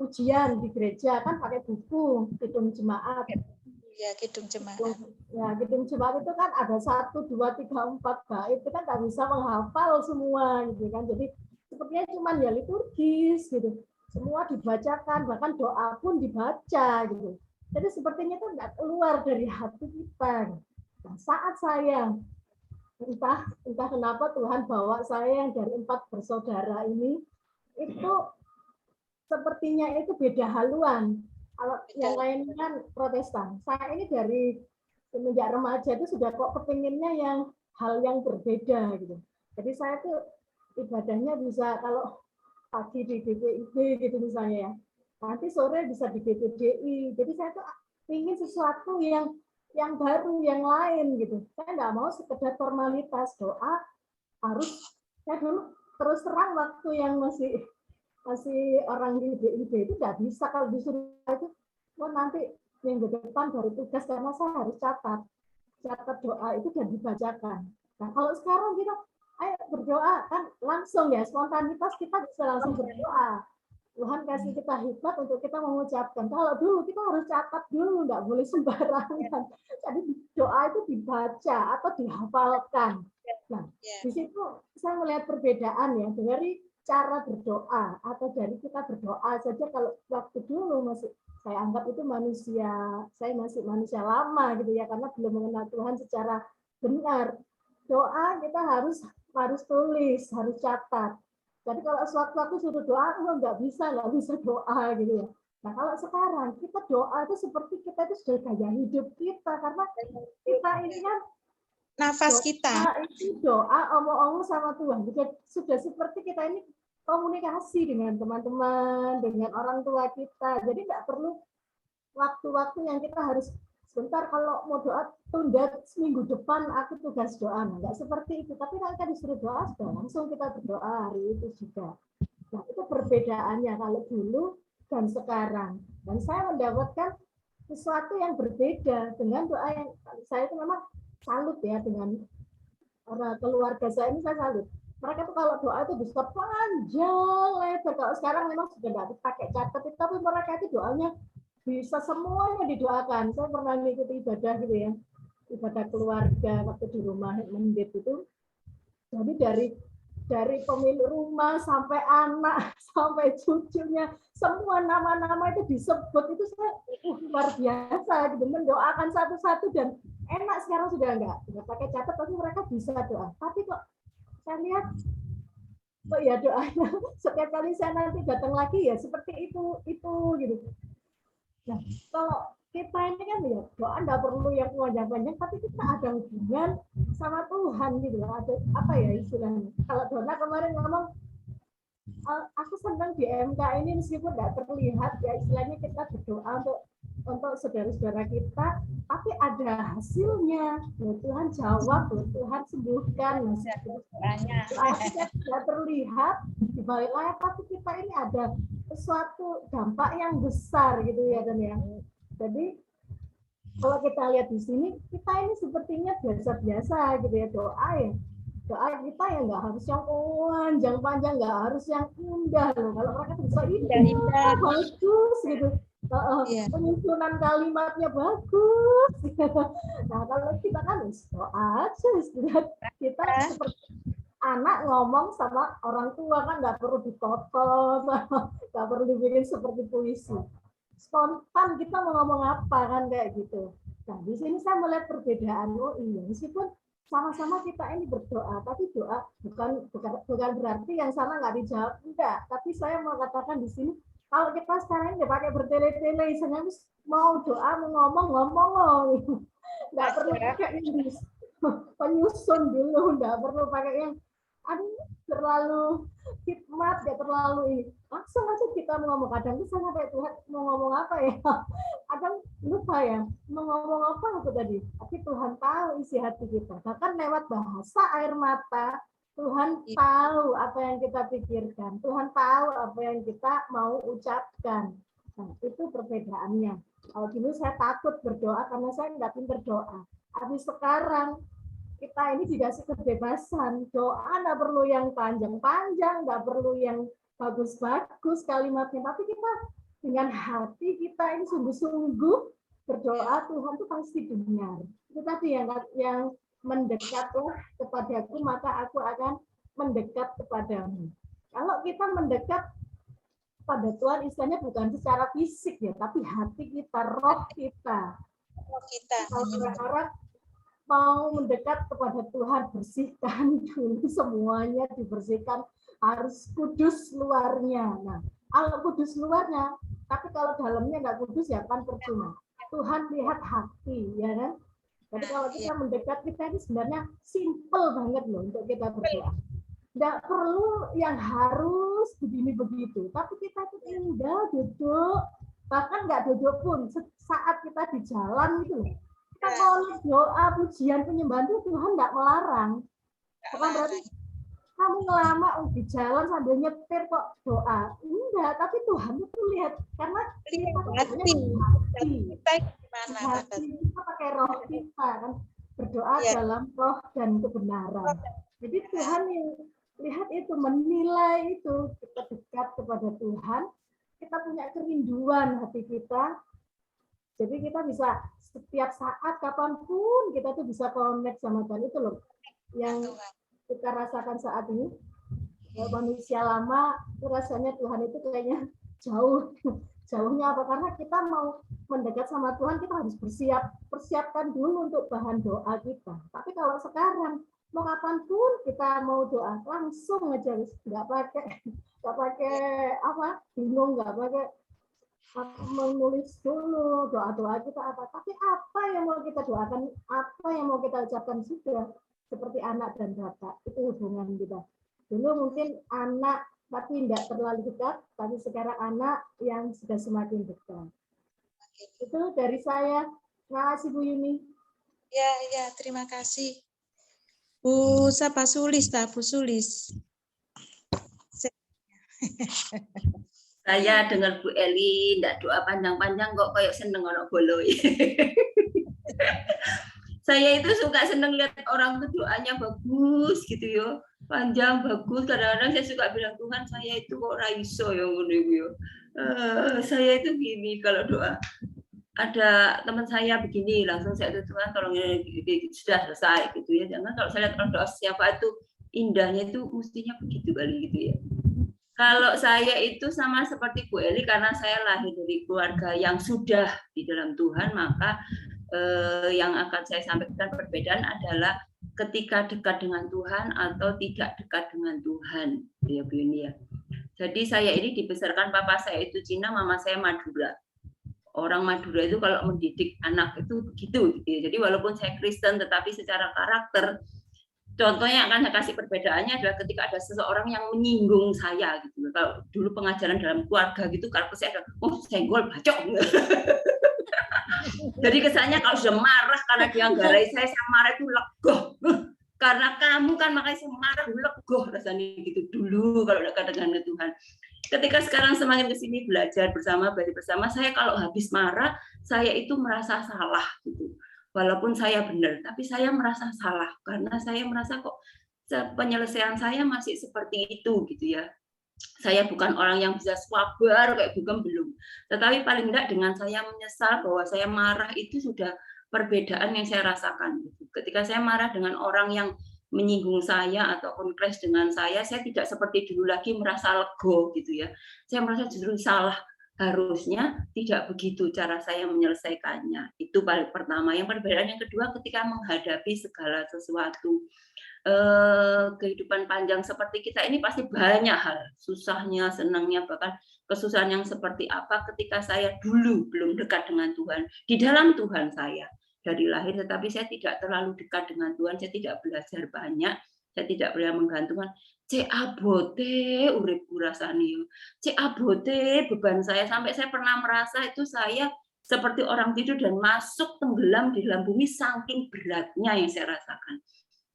ujian di gereja kan pakai buku, kidung jemaat. Ya, kidung jemaat. Ya, kidung jemaat itu kan ada 1, 2, 3, 4 bait, itu kan nggak bisa menghafal semua gitu kan. Jadi sepertinya cuma ya liturgis gitu. Semua dibacakan, bahkan doa pun dibaca gitu. Jadi sepertinya itu nggak keluar dari hati kita. Nah, saat saya entah kenapa Tuhan bawa saya yang dari 4 bersaudara ini itu sepertinya itu beda haluan. Kalau yang lain kan Protestan. Saya ini dari semenjak remaja itu sudah kok kepinginnya yang hal yang berbeda gitu. Jadi saya tuh ibadahnya bisa kalau pagi di BPIB gitu misalnya ya. Nanti sore bisa di BPDI. Jadi saya tuh ingin sesuatu yang baru, yang lain gitu. Saya nggak mau sekedar formalitas doa harus. Saya dulu terus terang waktu yang masih orang di BIB itu nggak bisa kalau disuruh itu, nanti minggu depan baru tugas karena saya harus catat doa itu dan dibacakan. Nah kalau sekarang kita ayo berdoa kan langsung ya, spontanitas kita bisa langsung berdoa. Tuhan kasih kita hikmat untuk kita mengucapkan. Kalau dulu kita harus catat dulu, nggak boleh sembarangan. Jadi doa itu dibaca atau dihafalkan. Nah di situ saya melihat perbedaan ya dari cara berdoa atau dari kita berdoa saja. Kalau waktu dulu masih saya anggap itu saya masih manusia lama gitu ya, karena belum mengenal Tuhan secara benar. Doa kita harus tulis, harus catat. Jadi kalau sewaktu-waktu suruh doa, nggak bisa doa gitu ya. Nah kalau sekarang kita doa itu seperti kita itu sudah gaya hidup kita, karena kita ini kan nafas kita. Itu doa omong-omong sama Tuhan. Sudah seperti kita ini komunikasi dengan teman-teman, dengan orang tua kita. Jadi nggak perlu waktu-waktu yang kita harus sebentar kalau mau doa tunda seminggu depan aku tugas doa. Nggak seperti itu. Tapi kalau kita disuruh doa, sudah langsung kita berdoa hari itu juga. Nah itu perbedaannya. Kalau dulu dan sekarang. Dan saya mendapatkan sesuatu yang berbeda dengan doa yang saya itu memang salut ya dengan orang keluarga saya ini, saya salut. Mereka tuh kalau doa itu bisa panjang lebar. Kalau sekarang memang sudah tidak pakai catat, tapi mereka itu doanya bisa semuanya didoakan. Saya pernah mengikuti ibadah gitu ya, ibadah keluarga waktu di rumah Mendit itu. Jadi dari pemilik rumah sampai anak sampai cucunya, semua nama-nama itu disebut. Itu saya luar biasa gitu, mendoakan satu-satu, dan enak sekarang sudah enggak pakai catat, tapi mereka bisa doa. Tapi kok saya lihat kok ya doanya setiap kali saya nanti datang lagi ya seperti itu gitu. Nah, kalau kita ini kan ya doa enggak perlu yang panjang-panjang, tapi kita ada hubungan sama Tuhan gitu. Ada apa ya istilahnya? Kalau Dona kemarin ngomong, aku senang di MK ini meskipun tidak terlihat ya, istilahnya kita berdoa untuk saudara-saudara kita, tapi ada hasilnya. Tuhan jawab, Tuhan sembuhkan. Hasilnya tidak terlihat di balik layar, tapi kita ini ada sesuatu dampak yang besar gitu ya, dan ya. Jadi kalau kita lihat di sini, kita ini sepertinya biasa-biasa gitu ya, doa ya. Doa kita ya nggak harus yang panjang-panjang, nggak harus yang indah loh. Kalau mereka bisa indah, bagus gitu. Penyusunan kalimatnya bagus. Nah, kalau kita kan doa aja, kita seperti anak ngomong sama orang tua kan nggak perlu ditoto, nggak perlu dibikin seperti puisi. Spontan kita mau ngomong apa kan kayak gitu. Nah, di sini saya melihat perbedaan. Oh iya, meskipun sama-sama kita ini berdoa, tapi doa bukan berarti yang sama nggak dijawab, enggak. Tapi saya mau katakan di sini, kalau kita sekarang ini pakai bertele-tele, misalnya mau doa, mau ngomong, nggak perlu pakai penyusun dulu, nggak perlu pakai yang terlalu hikmat, ya terlalu ini. Langsung aja kita mau ngomong. Kadang itu saya sampai Tuhan mau ngomong apa ya, kadang lupa ya mau ngomong apa aku tadi. Tapi Tuhan tahu isi hati kita. Bahkan lewat bahasa air mata, Tuhan tahu apa yang kita pikirkan. Tuhan tahu apa yang kita mau ucapkan. Nah, itu perbedaannya. Kalau dulu saya takut berdoa karena saya nggak pintar doa. Tapi sekarang kita ini dikasih kebebasan. Doa nggak perlu yang panjang-panjang, nggak perlu yang bagus-bagus kalimatnya. Tapi kita dengan hati kita ini sungguh-sungguh berdoa, Tuhan tuh pasti dengar. Itu tadi yang mendekatlah kepadaku, maka aku akan mendekat kepadamu. Kalau kita mendekat pada Tuhan, istilahnya bukan secara fisik ya, tapi hati kita, roh kita. Kalau sekarang mau mendekat kepada Tuhan, bersihkan dulu semuanya, dibersihkan, harus kudus luarnya. Nah, kalau kudus luarnya, tapi kalau dalamnya nggak kudus ya kan percuma. Tuhan lihat hati, ya kan? Jadi kalau kita mendekat, kita ini sebenarnya simple banget loh untuk kita berdoa. Nggak perlu yang harus begini begitu, tapi kita itu indah duduk, bahkan nggak duduk pun, saat kita di jalan itu, kita mau doa, pujian, penyembahan itu Tuhan nggak melarang. Bukan berarti kamu ngelama di jalan sambil nyetir kok doa, enggak, tapi Tuhan itu lihat, karena kita hati kita pakai roh kita kan, berdoa dalam roh dan kebenaran. Jadi Tuhan yang lihat itu, menilai itu, kita dekat kepada Tuhan, kita punya kerinduan hati kita, jadi kita bisa setiap saat, kapanpun kita tuh bisa connect sama Tuhan. Itu loh yang kita rasakan saat ini. Ya, manusia lama itu rasanya Tuhan itu kayaknya jauh. Jauhnya apa? Karena kita mau mendekat sama Tuhan, kita harus persiapkan dulu untuk bahan doa kita. Tapi kalau sekarang mau kapanpun kita mau doa, langsung aja, nggak pakai apa, bingung, nggak pakai menulis dulu doa-doa kita apa. Tapi apa yang mau kita doakan, apa yang mau kita ucapkan, sudah seperti anak dan bapak, itu hubungan kita. Dulu mungkin anak tapi tidak terlalu dekat, tapi sekarang anak yang sudah semakin dekat. Itu dari saya. Terima kasih Bu Yuni. Ya, terima kasih. Bu Sulis. Saya dengar Bu Eli ndak doa panjang-panjang kok kayak seneng ono boloi. Saya itu suka seneng lihat orang tuh doanya bagus gitu yo, panjang bagus. Kadang-kadang saya suka bilang, Tuhan saya itu kok raiso ya ngono iku yo. Saya itu gini kalau doa. Ada teman saya begini, langsung saya Tuhan tolong sudah selesai gitu ya. Jangan kalau saya lihat orang doa siapa itu indahnya itu mestinya begitu kali gitu ya. Kalau saya itu sama seperti Bu Eli, karena saya lahir dari keluarga yang sudah di dalam Tuhan, maka yang akan saya sampaikan perbedaan adalah ketika dekat dengan Tuhan atau tidak dekat dengan Tuhan, ya Bu Eli ya. Jadi saya ini dibesarkan papa saya itu Cina, mama saya Madura. Orang Madura itu kalau mendidik anak itu begitu, gitu ya. Jadi walaupun saya Kristen, tetapi secara karakter, contohnya yang akan saya kasih perbedaannya adalah ketika ada seseorang yang menyinggung saya gitu. Kalau dulu pengajaran dalam keluarga gitu, kalau saya ada, oh senggol bacok. Jadi kesannya kalau sudah marah karena dia nggarai saya marah itu legoh. Karena kamu kan makanya saya marah legoh rasanya gitu dulu kalau dekat dengan Tuhan. Ketika sekarang semakin kesini belajar bersama, saya kalau habis marah saya itu merasa salah gitu. Walaupun saya benar, tapi saya merasa salah karena saya merasa kok penyelesaian saya masih seperti itu gitu ya. Saya bukan orang yang bisa sabar kayak bukan belum. Tetapi paling tidak dengan saya menyesal bahwa saya marah itu sudah perbedaan yang saya rasakan. Ketika saya marah dengan orang yang menyinggung saya ataupun clash dengan saya tidak seperti dulu lagi merasa lego gitu ya. Saya merasa justru salah. Harusnya tidak begitu cara saya menyelesaikannya. Itu paling pertama. Yang perbedaan yang kedua ketika menghadapi segala sesuatu. Kehidupan panjang seperti kita ini pasti banyak hal. Susahnya, senangnya, bahkan kesusahan yang seperti apa ketika saya dulu belum dekat dengan Tuhan. Di dalam Tuhan saya. Dari lahir, tetapi saya tidak terlalu dekat dengan Tuhan. Saya tidak belajar banyak. Saya tidak pernah menggantungkan. Cek abote uripku rasane, cek abote beban saya, sampai saya pernah merasa itu saya seperti orang tidur dan masuk tenggelam di dalam bumi saking beratnya yang saya rasakan.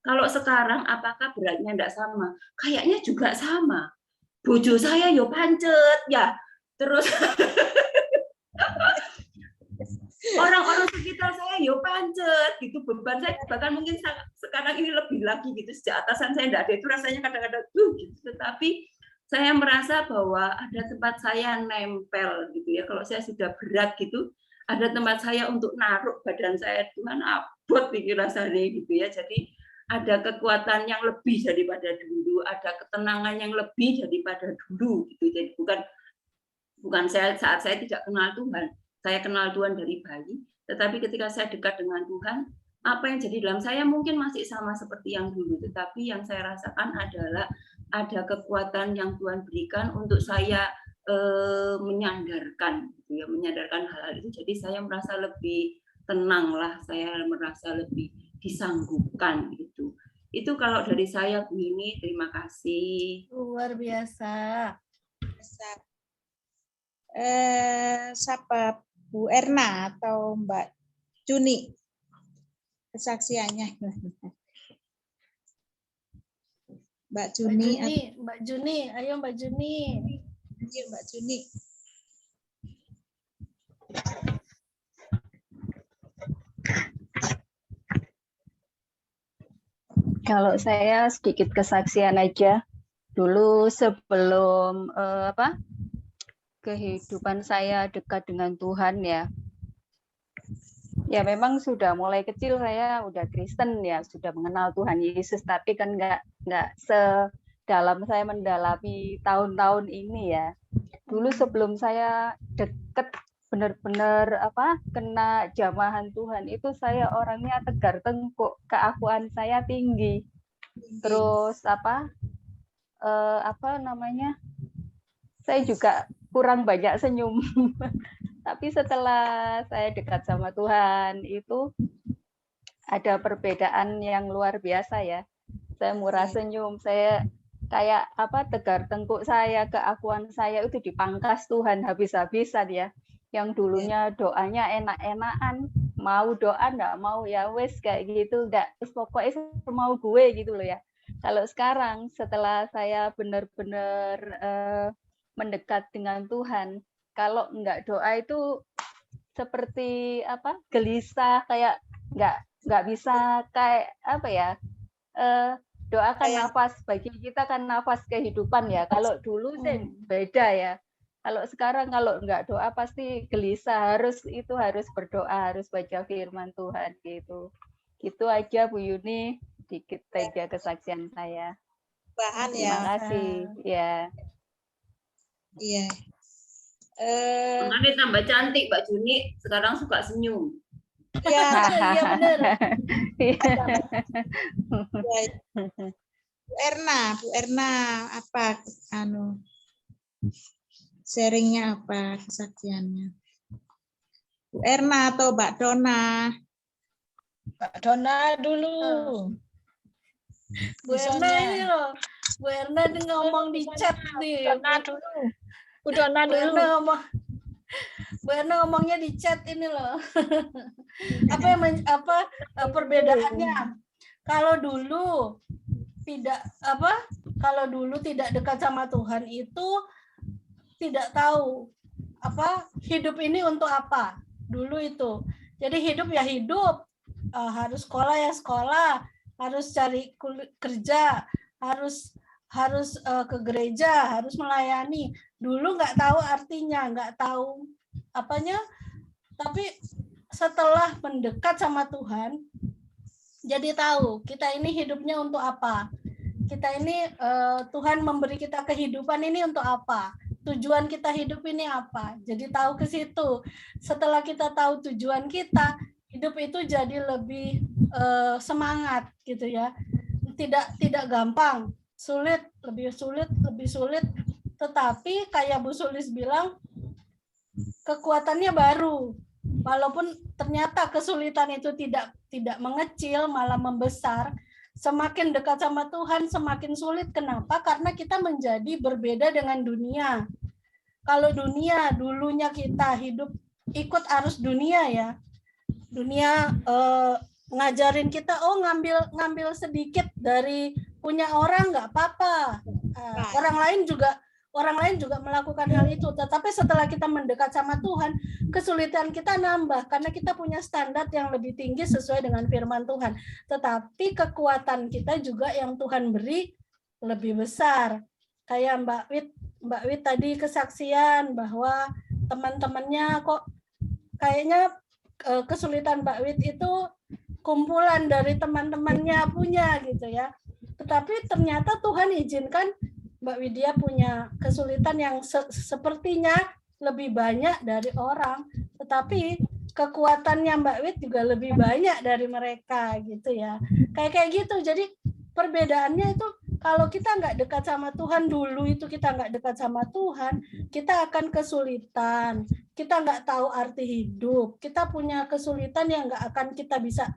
Kalau sekarang apakah beratnya tidak sama? Kayaknya juga sama. Bojo saya yo pancet ya, terus orang-orang sekitar saya yo pancet gitu, beban saya bahkan mungkin sekarang ini lebih lagi gitu, sejak atasan saya tidak ada itu rasanya kadang-kadang gitu. Tetapi saya merasa bahwa ada tempat saya nempel gitu ya. Kalau saya sudah berat gitu, ada tempat saya untuk naruh badan saya, Tuhan abot pikir rasanya gitu ya. Jadi ada kekuatan yang lebih daripada dulu, ada ketenangan yang lebih daripada dulu gitu. Jadi bukan saya saat saya tidak kenal Tuhan. Saya kenal Tuhan dari bayi, tetapi ketika saya dekat dengan Tuhan, apa yang jadi dalam saya mungkin masih sama seperti yang dulu, tetapi yang saya rasakan adalah ada kekuatan yang Tuhan berikan untuk saya menyadarkan, gitu ya, menyadarkan hal-hal itu. Jadi saya merasa lebih tenang lah, saya merasa lebih disanggupkan gitu. Itu kalau dari saya Bu Ini, terima kasih. Luar biasa. Siapa Bu Erna atau Mbak Juni kesaksiannya? Mbak Juni, Mbak Juni, ayo Mbak Juni. Ayo Mbak Juni. Kalau saya sedikit kesaksian aja. Dulu sebelum kehidupan saya dekat dengan Tuhan ya. Ya memang sudah mulai kecil saya udah Kristen ya, sudah mengenal Tuhan Yesus, tapi kan nggak sedalam saya mendalami tahun-tahun ini ya. Dulu sebelum saya deket benar-benar kena jamahan Tuhan itu saya orangnya tegar tengkuk, keakuan saya tinggi. Terus saya juga kurang banyak senyum. Tapi setelah saya dekat sama Tuhan itu ada perbedaan yang luar biasa ya. Saya murah senyum, saya kayak tegar tengkuk saya, keakuan saya itu dipangkas Tuhan habis-habisan ya. Yang dulunya doanya enak-enakan, mau doa enggak mau ya wes kayak gitu, enggak pokoknya mau gue gitu loh ya. Kalau sekarang setelah saya benar-benar mendekat dengan Tuhan. Kalau enggak doa itu seperti apa? Gelisah, kayak enggak bisa kayak apa ya? Doa kan nafas, bagi kita kan nafas kehidupan ya. Kalau dulu sih beda ya. Kalau sekarang kalau enggak doa pasti gelisah, harus berdoa, harus baca firman Tuhan gitu. Gitu aja Bu Yuni, dikit aja kesaksian saya. Bahan Terima ya. kasih. Ya. Iya. Makanya tambah cantik Mbak Juni, sekarang suka senyum. Ya, Iya benar. Bu Erna, apa sharingnya apa kesaksiannya? Bu Erna atau Mbak Dona? Mbak Dona dulu. Bu Erna ini loh. Bu Erna ngomong di chat nih. Dona dulu. Bu Dona Bu dulu. Erna ngomong. Bu Erna ngomongnya di chat ini loh. Perbedaannya? Kalau dulu tidak dekat sama Tuhan itu tidak tahu hidup ini untuk apa dulu itu. Jadi hidup ya hidup, harus sekolah ya sekolah, harus cari kerja, harus ke gereja, harus melayani. Dulu nggak tahu artinya, nggak tahu apanya. Tapi setelah mendekat sama Tuhan, jadi tahu kita ini hidupnya untuk apa. Kita ini Tuhan memberi kita kehidupan ini untuk apa. Tujuan kita hidup ini apa. Jadi tahu ke situ. Setelah kita tahu tujuan kita, hidup itu jadi lebih semangat gitu ya. Tidak gampang, lebih sulit. Tetapi kayak Bu Sulis bilang, kekuatannya baru. Walaupun ternyata kesulitan itu tidak mengecil, malah membesar. Semakin dekat sama Tuhan, semakin sulit. Kenapa? Karena kita menjadi berbeda dengan dunia. Kalau dunia, dulunya kita hidup ikut arus dunia ya. Dunia ngajarin kita, ngambil sedikit dari punya orang nggak apa-apa. Orang lain juga melakukan hal itu. Tetapi setelah kita mendekat sama Tuhan, kesulitan kita nambah karena kita punya standar yang lebih tinggi sesuai dengan firman Tuhan. Tetapi kekuatan kita juga yang Tuhan beri lebih besar. Kayak Mbak Wit tadi kesaksian bahwa teman-temannya kok kayaknya kesulitan Mbak Wit itu kumpulan dari teman-temannya punya gitu ya. Tetapi ternyata Tuhan izinkan Mbak Widya punya kesulitan yang sepertinya lebih banyak dari orang, tetapi kekuatannya Mbak Wid juga lebih banyak dari mereka gitu ya. Kayak gitu. Jadi perbedaannya itu kalau kita nggak dekat sama Tuhan dulu itu kita nggak dekat sama Tuhan, kita akan kesulitan. Kita nggak tahu arti hidup. Kita punya kesulitan yang nggak akan kita bisa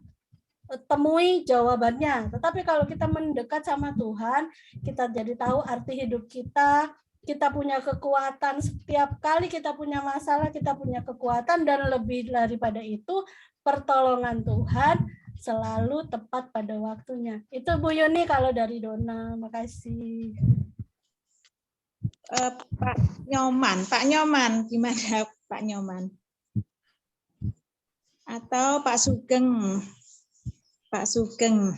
temui jawabannya. Tetapi kalau kita mendekat sama Tuhan, kita jadi tahu arti hidup kita punya kekuatan. Setiap kali kita punya masalah, kita punya kekuatan, dan lebih daripada itu, pertolongan Tuhan selalu tepat pada waktunya. Itu Bu Yuni kalau dari Dona. Makasih. Pak Nyoman, gimana Pak Nyoman? Atau Pak Sugeng? Pak Sugeng.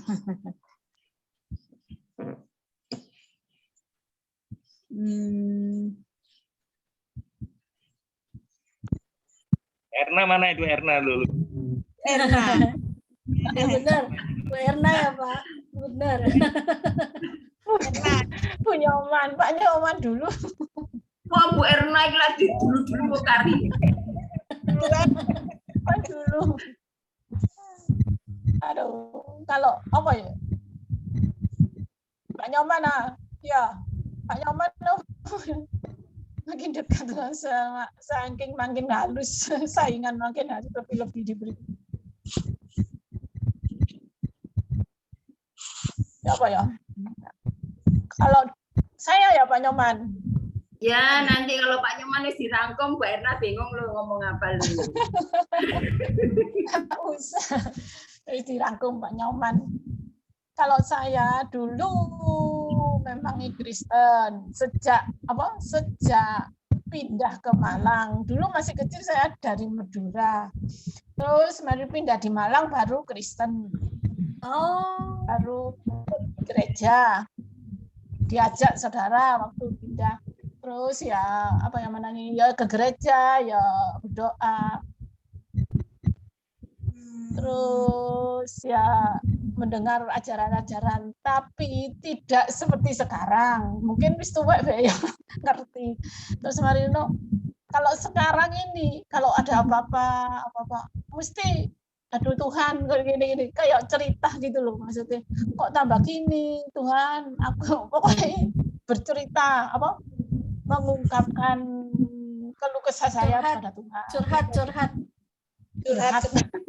Erna mana itu Erna dulu? Erna. Ya benar, Bu Erna ya Pak, benar. Bu Nyoman, Pak Nyoman dulu. Wah, Bu Erna ini lagi dulu kari. Dulu. Aduh, kalau apa ya? Pak Nyoman ya, Pak Nyoman makin dekat saking makin halus, saingan makin harus lebih diberi. Apa ya? Kalau saya ya Pak Nyoman. Ya, nanti kalau Pak Nyoman dirangkum, Bu Erna bingung lu ngomong apa lu. Usah dirangkum Pak Nyoman. Kalau saya dulu memang Kristen sejak pindah ke Malang. Dulu masih kecil saya dari Madura. Terus mari pindah di Malang baru Kristen. Oh, Baru gereja. Diajak saudara waktu pindah. Terus ya ke gereja, ya berdoa. Terus ya mendengar ajaran-ajaran, tapi tidak seperti sekarang. Mungkin wis tuwek ya ngerti. Terus Marino, kalau sekarang ini kalau ada apa-apa mesti aduh Tuhan gini kayak cerita gitu loh, maksudnya kok tambah gini Tuhan, aku pokoknya bercerita mengungkapkan keluh kesah saya pada Tuhan. curhat.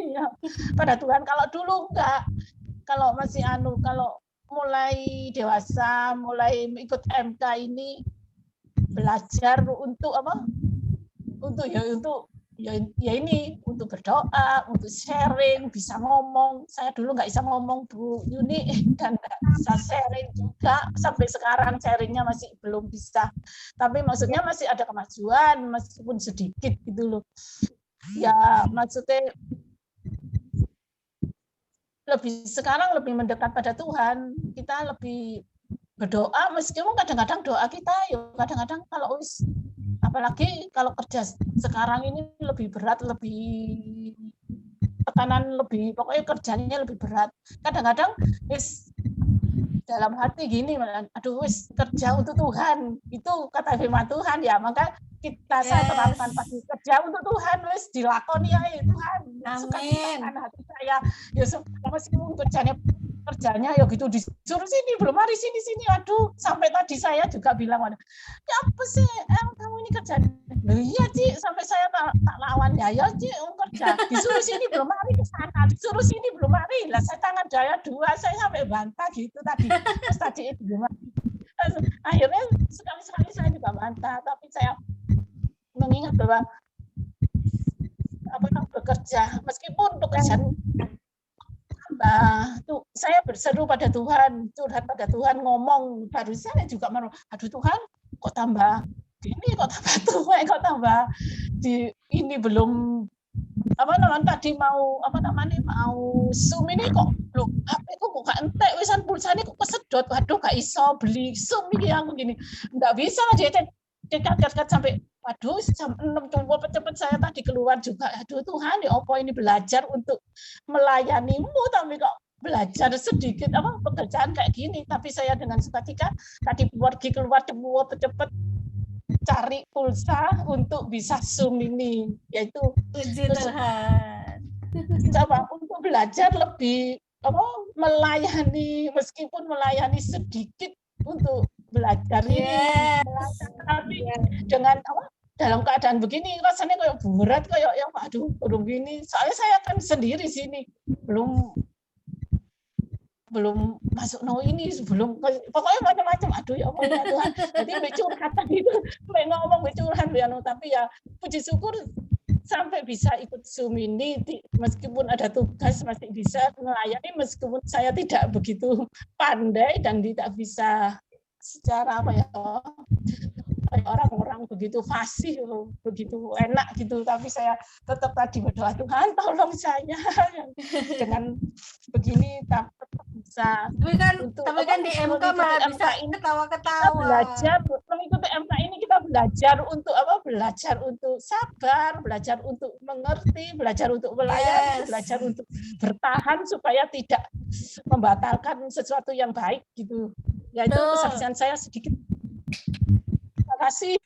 Ya, pada Tuhan. Kalau dulu enggak, kalau masih kalau mulai dewasa, mulai ikut MK ini belajar untuk untuk berdoa, untuk sharing, bisa ngomong. Saya dulu nggak bisa ngomong Bu Yuni dan nggak bisa sharing juga sampai sekarang, sharingnya masih belum bisa. Tapi maksudnya masih ada kemajuan meskipun sedikit gitu loh. Ya maksudnya sekarang lebih mendekat pada Tuhan, kita lebih berdoa meskipun kadang-kadang doa kita ya kadang-kadang kalau apalagi kalau kerja sekarang ini lebih berat, lebih tekanan, lebih pokoknya kerjanya lebih berat. Kadang-kadang dalam hati gini, aduh kerja untuk Tuhan, itu kata firman Tuhan ya, maka saya terapkan pasti kerja untuk Tuhan, dilakoni ya Tuhan. Amin. Hati saya ya meskipun kerjanya ya gitu disuruh sini belum hari sini aduh sampai tadi saya juga bilang ya apa sih kamu ini kerja iya Ci, sampai saya tak lawan ya Ci kerja disuruh sini belum hari ke sana, disuruh sini belum hari lah, saya tangan daya 2 saya sampai bantah gitu tadi. Terus tadi itu gimana, akhirnya sekali-sekali saya juga bantah, tapi saya mengingat bahwa bekerja meskipun pekerjaan tuh saya berseru pada Tuhan, curhat pada Tuhan, ngomong barusan juga aduh Tuhan kok tambah ini, kok tambah tua, kok tambah ini belum tadi mau Zoom ini kok loh HP ku kok gak entek wisan pulsane kok kesedot, waduh gak iso beli Zoom ini yang begini, nggak bisa aja dekat sampai waduh jam 6 cepet saya tadi keluar juga, aduh Tuhan ya apa ini belajar untuk melayanimu tapi kok belajar sedikit pekerjaan kayak gini, tapi saya dengan sukacita tadi pergi keluar cepet cari pulsa untuk bisa Zoom ini, yaitu Puji Tuhan. Coba untuk belajar lebih melayani, meskipun melayani sedikit untuk belajar ini, tapi dengan dalam keadaan begini rasanya kayak berat, kayak yang aduh belum gini, soalnya saya kan sendiri sini belum masuk ini, belum pokoknya macam-macam, aduh ya Allah Tuhan, jadi curhat gitu, ngomong curhat tapi ya puji syukur sampai bisa ikut Zoom ini, meskipun ada tugas masih bisa melayani, meskipun saya tidak begitu pandai dan tidak bisa secara orang-orang begitu fasih, begitu enak gitu, tapi saya tetap tadi berdoa, Tuhan tolong saya dengan begini tetap bisa. Tapi kan di MK malah bisa ketawa-ketawa. Belajar mengikuti MK ini, kita belajar untuk belajar untuk sabar, belajar untuk mengerti, belajar untuk melayani, belajar untuk bertahan supaya tidak membatalkan sesuatu yang baik gitu. Ya itu kesaksian saya sedikit. Terima kasih.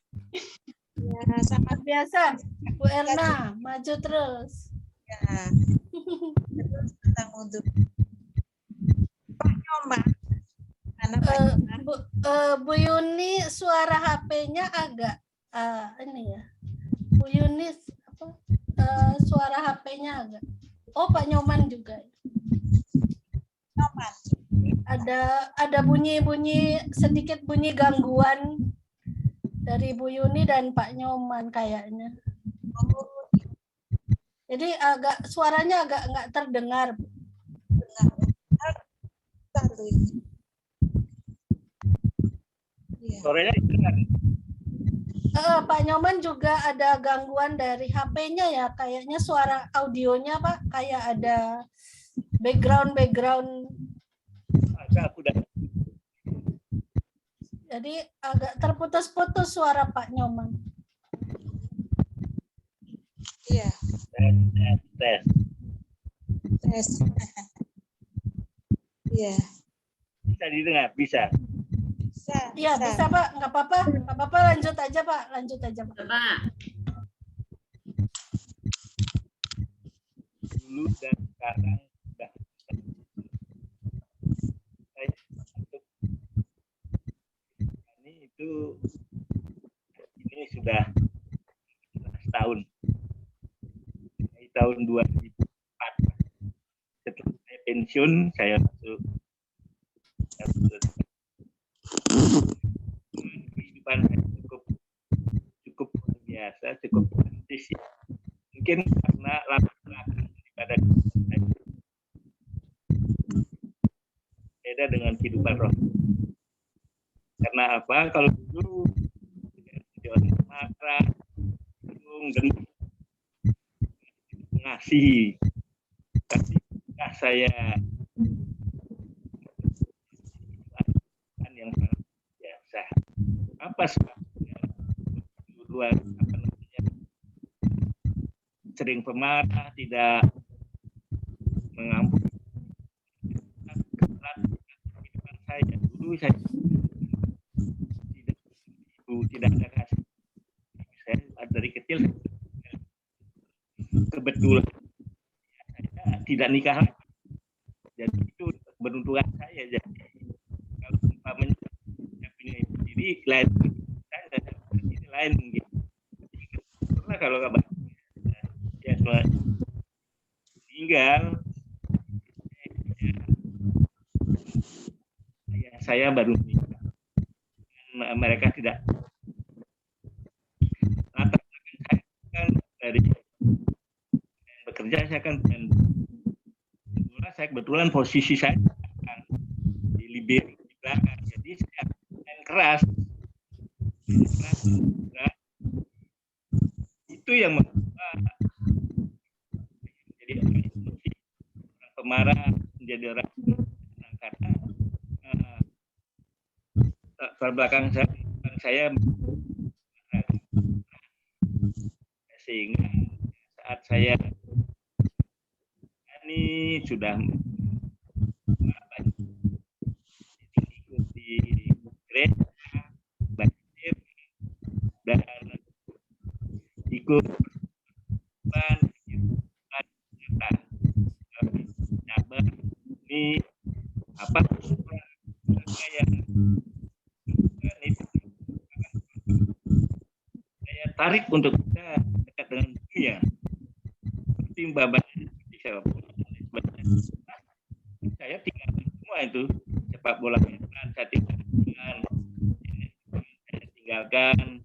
Ya, sangat biasa. Bu Erna, maju terus. Ya. Terus tentang untuk Pak Nyoman. Bu Yuni, suara HP-nya agak ini ya. Bu Yuni suara HP-nya agak. Oh, Pak Nyoman juga. Nyoman. Ada bunyi-bunyi, sedikit bunyi gangguan dari Bu Yuni dan Pak Nyoman kayaknya. Jadi suaranya agak nggak terdengar. Suaranya dengar. Pak Nyoman juga ada gangguan dari HP-nya ya, kayaknya suara audionya Pak kayak ada background. Ada aku dah. Jadi agak terputus-putus suara Pak Nyoman. Iya, Tes. tes. Iya. Bisa didengar, bisa. Iya bisa Pak, nggak apa-apa, lanjut aja Pak. Pak. Dulu dan sekarang sudah. Saya untuk ini sudah 11 tahun. Dari tahun 2004. Setelah saya pensiun, saya masuk kehidupan saya cukup luar biasa, cukup fantastis. Mungkin karena latar belakang daripada saya beda dengan kehidupan roh. Karena apa? Kalau dulu orang marah, dan ngasih, tapi saya yang sangat biasa. Apa sebabnya? Luar apa namanya? Sering pemarah, tidak mengampuni. Kehidupan saya dulu saya tidak ada kasih. Saya dari kecil kebetulan saya tidak nikah lagi. Jadi itu keberuntungan saya. Jadi kalau umpamanya saya punya sendiri lain, saya ini lain gitu. Karena kalau kabar ya semua tinggal saya baru nikah. Mereka tidak. Latar belakang saya kan dari bekerja, saya kan saya kebetulan posisi saya di liberi di belakang, jadi saya main keras. Itu yang membuat jadi orang pemarah menjadi orang karena latar belakang saya sehingga saat saya ini sudah di gereja belajar dan ikut ini apa yang saya tarik untuk kita dekat dengan dunia seperti Mbak saya tinggalkan semua itu sepak bola saya tinggalkan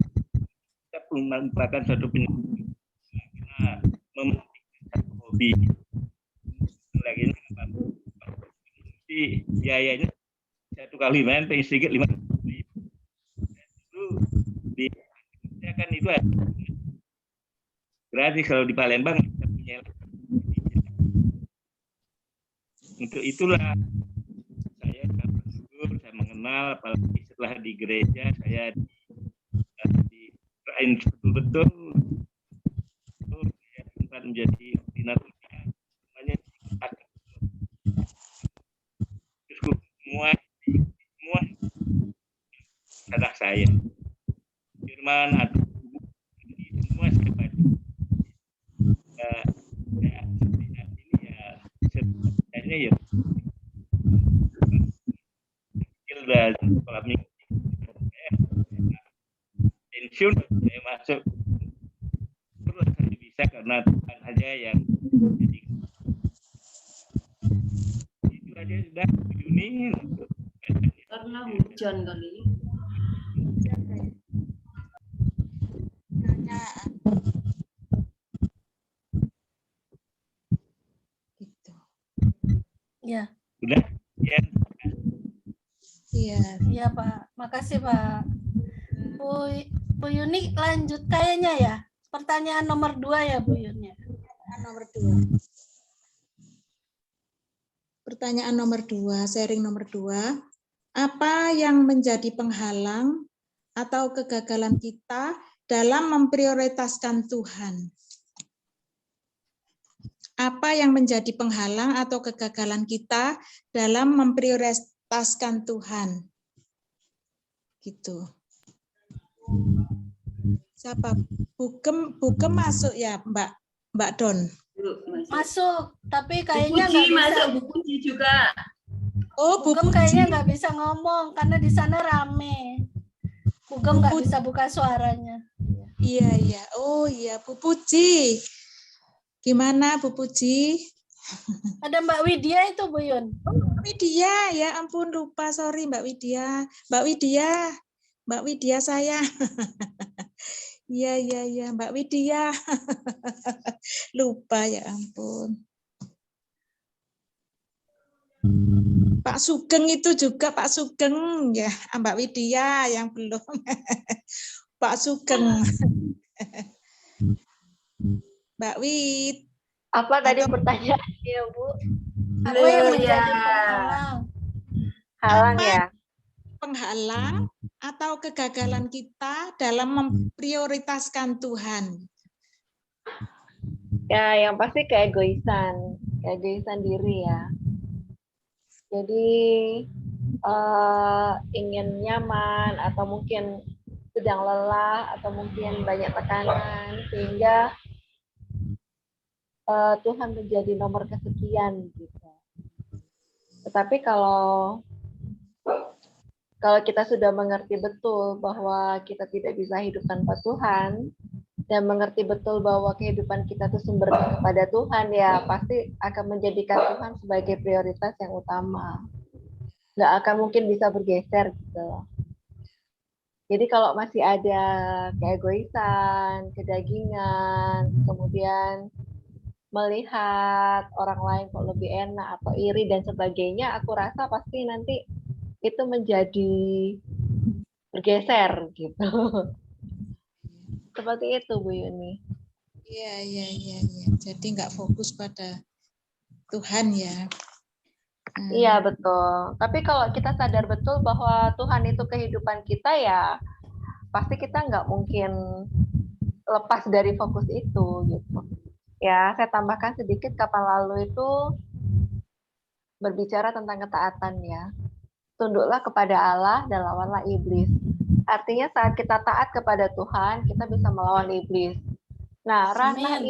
kita pun merupakan suatu karena mementingkan satu hobi lagi biayanya satu kali main paling sedikit 5.000 itu di kan itu gratis. Kalau di Palembang kita punya. Untuk itulah saya bersyukur saya mengenal, apalagi setelah di gereja saya dirain betul-betul saya sempat menjadi koordinatornya semuanya semua adalah saya firman atau semua saya baca ini ya sebenarnya ya dan sekolah minggu pensiun saya masuk terus saya bisa karena Tuhan aja yang jadi itu aja sudah Juni Karena hujan kali. Ya. Sudah ya. Iya. Iya Pak, makasih Pak. Bu Yuni lanjut kayaknya ya. Pertanyaan nomor 2 ya Bu Yuni. Nomor 2. Pertanyaan nomor 2, sharing nomor 2. Apa yang menjadi penghalang atau kegagalan kita dalam memprioritaskan Tuhan? Apa yang menjadi penghalang atau kegagalan kita dalam memprioritaskan Tuhan? Gitu. Siapa? Bugem masuk ya, Mbak Don? Masuk, tapi Bu kayaknya Puji nggak bisa. masuk, Bu Puji juga. Oh, Bu Bugem Puji. kayaknya nggak bisa ngomong karena di sana rame. Bugem nggak Puji. bisa buka suaranya. Iya, iya. Oh iya, Bu Puji. Gimana Bu Puji? Ada Mbak Widya itu Bu Yun. Mbak Widya, ya ampun lupa, sorry Mbak Widya. Mbak Widya saya. Iya, Mbak Widya. Lupa, ya ampun. Pak Sugeng itu juga, Pak Sugeng ya, Mbak Widya yang belum. Pak Sugeng. Mbak Wid. Apa tadi pertanyaannya, Bu? Apa yang menjadi Ya. penghalang? Halang Apa ya? penghalang atau kegagalan kita dalam memprioritaskan Tuhan? Ya, yang pasti keegoisan diri ya. Jadi ingin nyaman atau mungkin sedang lelah atau mungkin banyak tekanan sehingga Tuhan menjadi nomor kesekian gitu. Tetapi kalau kita sudah mengerti betul bahwa kita tidak bisa hidup tanpa Tuhan dan mengerti betul bahwa kehidupan kita itu sumbernya kepada Tuhan, ya pasti akan menjadikan Tuhan sebagai prioritas yang utama. Nggak akan mungkin bisa bergeser gitu. Jadi kalau masih ada keegoisan, kedagingan, kemudian melihat orang lain kok lebih enak atau iri dan sebagainya, aku rasa pasti nanti itu menjadi bergeser gitu. Seperti itu Bu Yuni. Iya. Jadi nggak fokus pada Tuhan ya. Iya betul. Tapi kalau kita sadar betul bahwa Tuhan itu kehidupan kita, ya pasti kita nggak mungkin lepas dari fokus itu gitu. Ya, saya tambahkan sedikit, kapan lalu itu berbicara tentang ketaatan ya. Tunduklah kepada Allah dan lawanlah iblis. Artinya saat kita taat kepada Tuhan, kita bisa melawan iblis. Nah, ranah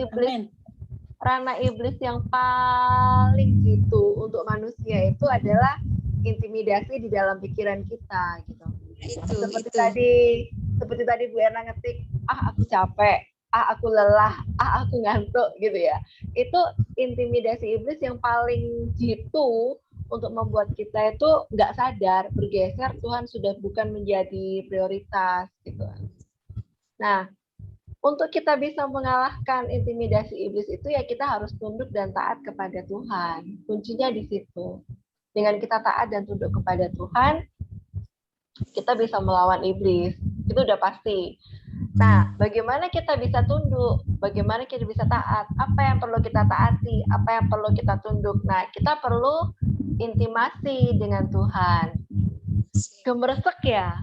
iblis yang paling jitu untuk manusia itu adalah intimidasi di dalam pikiran kita gitu. Seperti tadi Bu Erna ngetik, aku capek, aku lelah, aku ngantuk gitu ya. Itu intimidasi iblis yang paling jitu untuk membuat kita itu nggak sadar bergeser, Tuhan sudah bukan menjadi prioritas gitu. Nah, untuk kita bisa mengalahkan intimidasi iblis itu ya kita harus tunduk dan taat kepada Tuhan. Kuncinya di situ. Dengan kita taat dan tunduk kepada Tuhan, kita bisa melawan iblis. Itu udah pasti. Nah, bagaimana kita bisa tunduk? Bagaimana kita bisa taat? Apa yang perlu kita taati? Apa yang perlu kita tunduk? Nah, kita perlu intimasi dengan Tuhan. Gemeresek ya?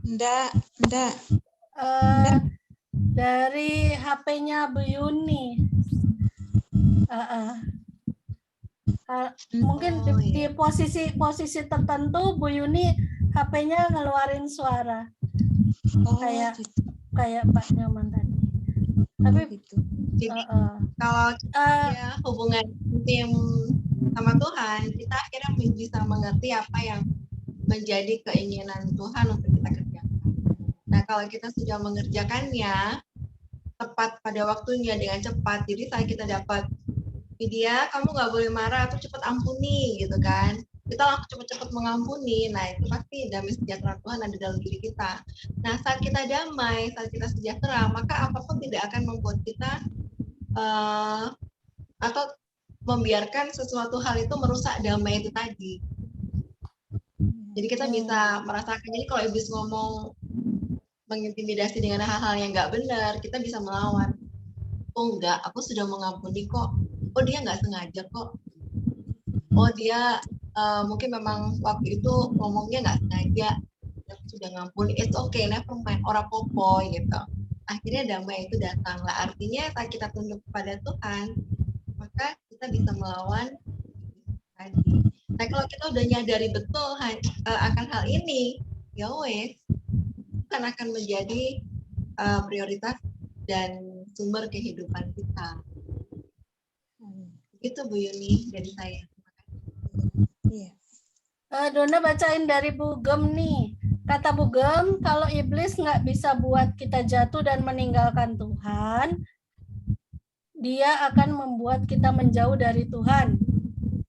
Enggak. Dari HP-nya Bu Yuni. Mungkin di posisi tertentu Bu Yuni HP-nya ngeluarin suara. Kayak Pak Nyoman tadi. Tapi gitu. Jadi kalau ya, hubungan tim sama Tuhan, kita akhirnya bisa mengerti apa yang menjadi keinginan Tuhan untuk kita kerjakan. Nah, kalau kita sudah mengerjakannya tepat pada waktunya dengan cepat, jadi saat kita dapat dia, kamu nggak boleh marah atau cepat ampuni gitu kan, kita langsung cepat-cepat mengampuni. Nah, itu pasti damai sejahtera Tuhan ada dalam diri kita. Nah, saat kita damai, saat kita sejahtera, maka apapun tidak akan membuat kita atau membiarkan sesuatu hal itu merusak damai itu tadi. Jadi kita bisa merasakan, jadi kalau iblis ngomong mengintimidasi dengan hal-hal yang nggak benar, kita bisa melawan. Oh enggak, aku sudah mengampuni kok. Oh dia nggak sengaja kok. Oh dia mungkin memang waktu itu ngomongnya nggak sengaja. Aku sudah ngampuni, it's okay, never mind, ora popo gitu. Akhirnya damai itu datanglah. Artinya saat kita tunduk kepada Tuhan, maka kita bisa melawan tadi. Nah kalau kita udah nyadari betul akan hal ini, ya wes, kan akan menjadi prioritas dan sumber kehidupan kita. Itu Bu Yuni dari saya. Iya. Dona bacain dari Bu Gem nih. Kata Bu Gem, kalau iblis nggak bisa buat kita jatuh dan meninggalkan Tuhan, dia akan membuat kita menjauh dari Tuhan.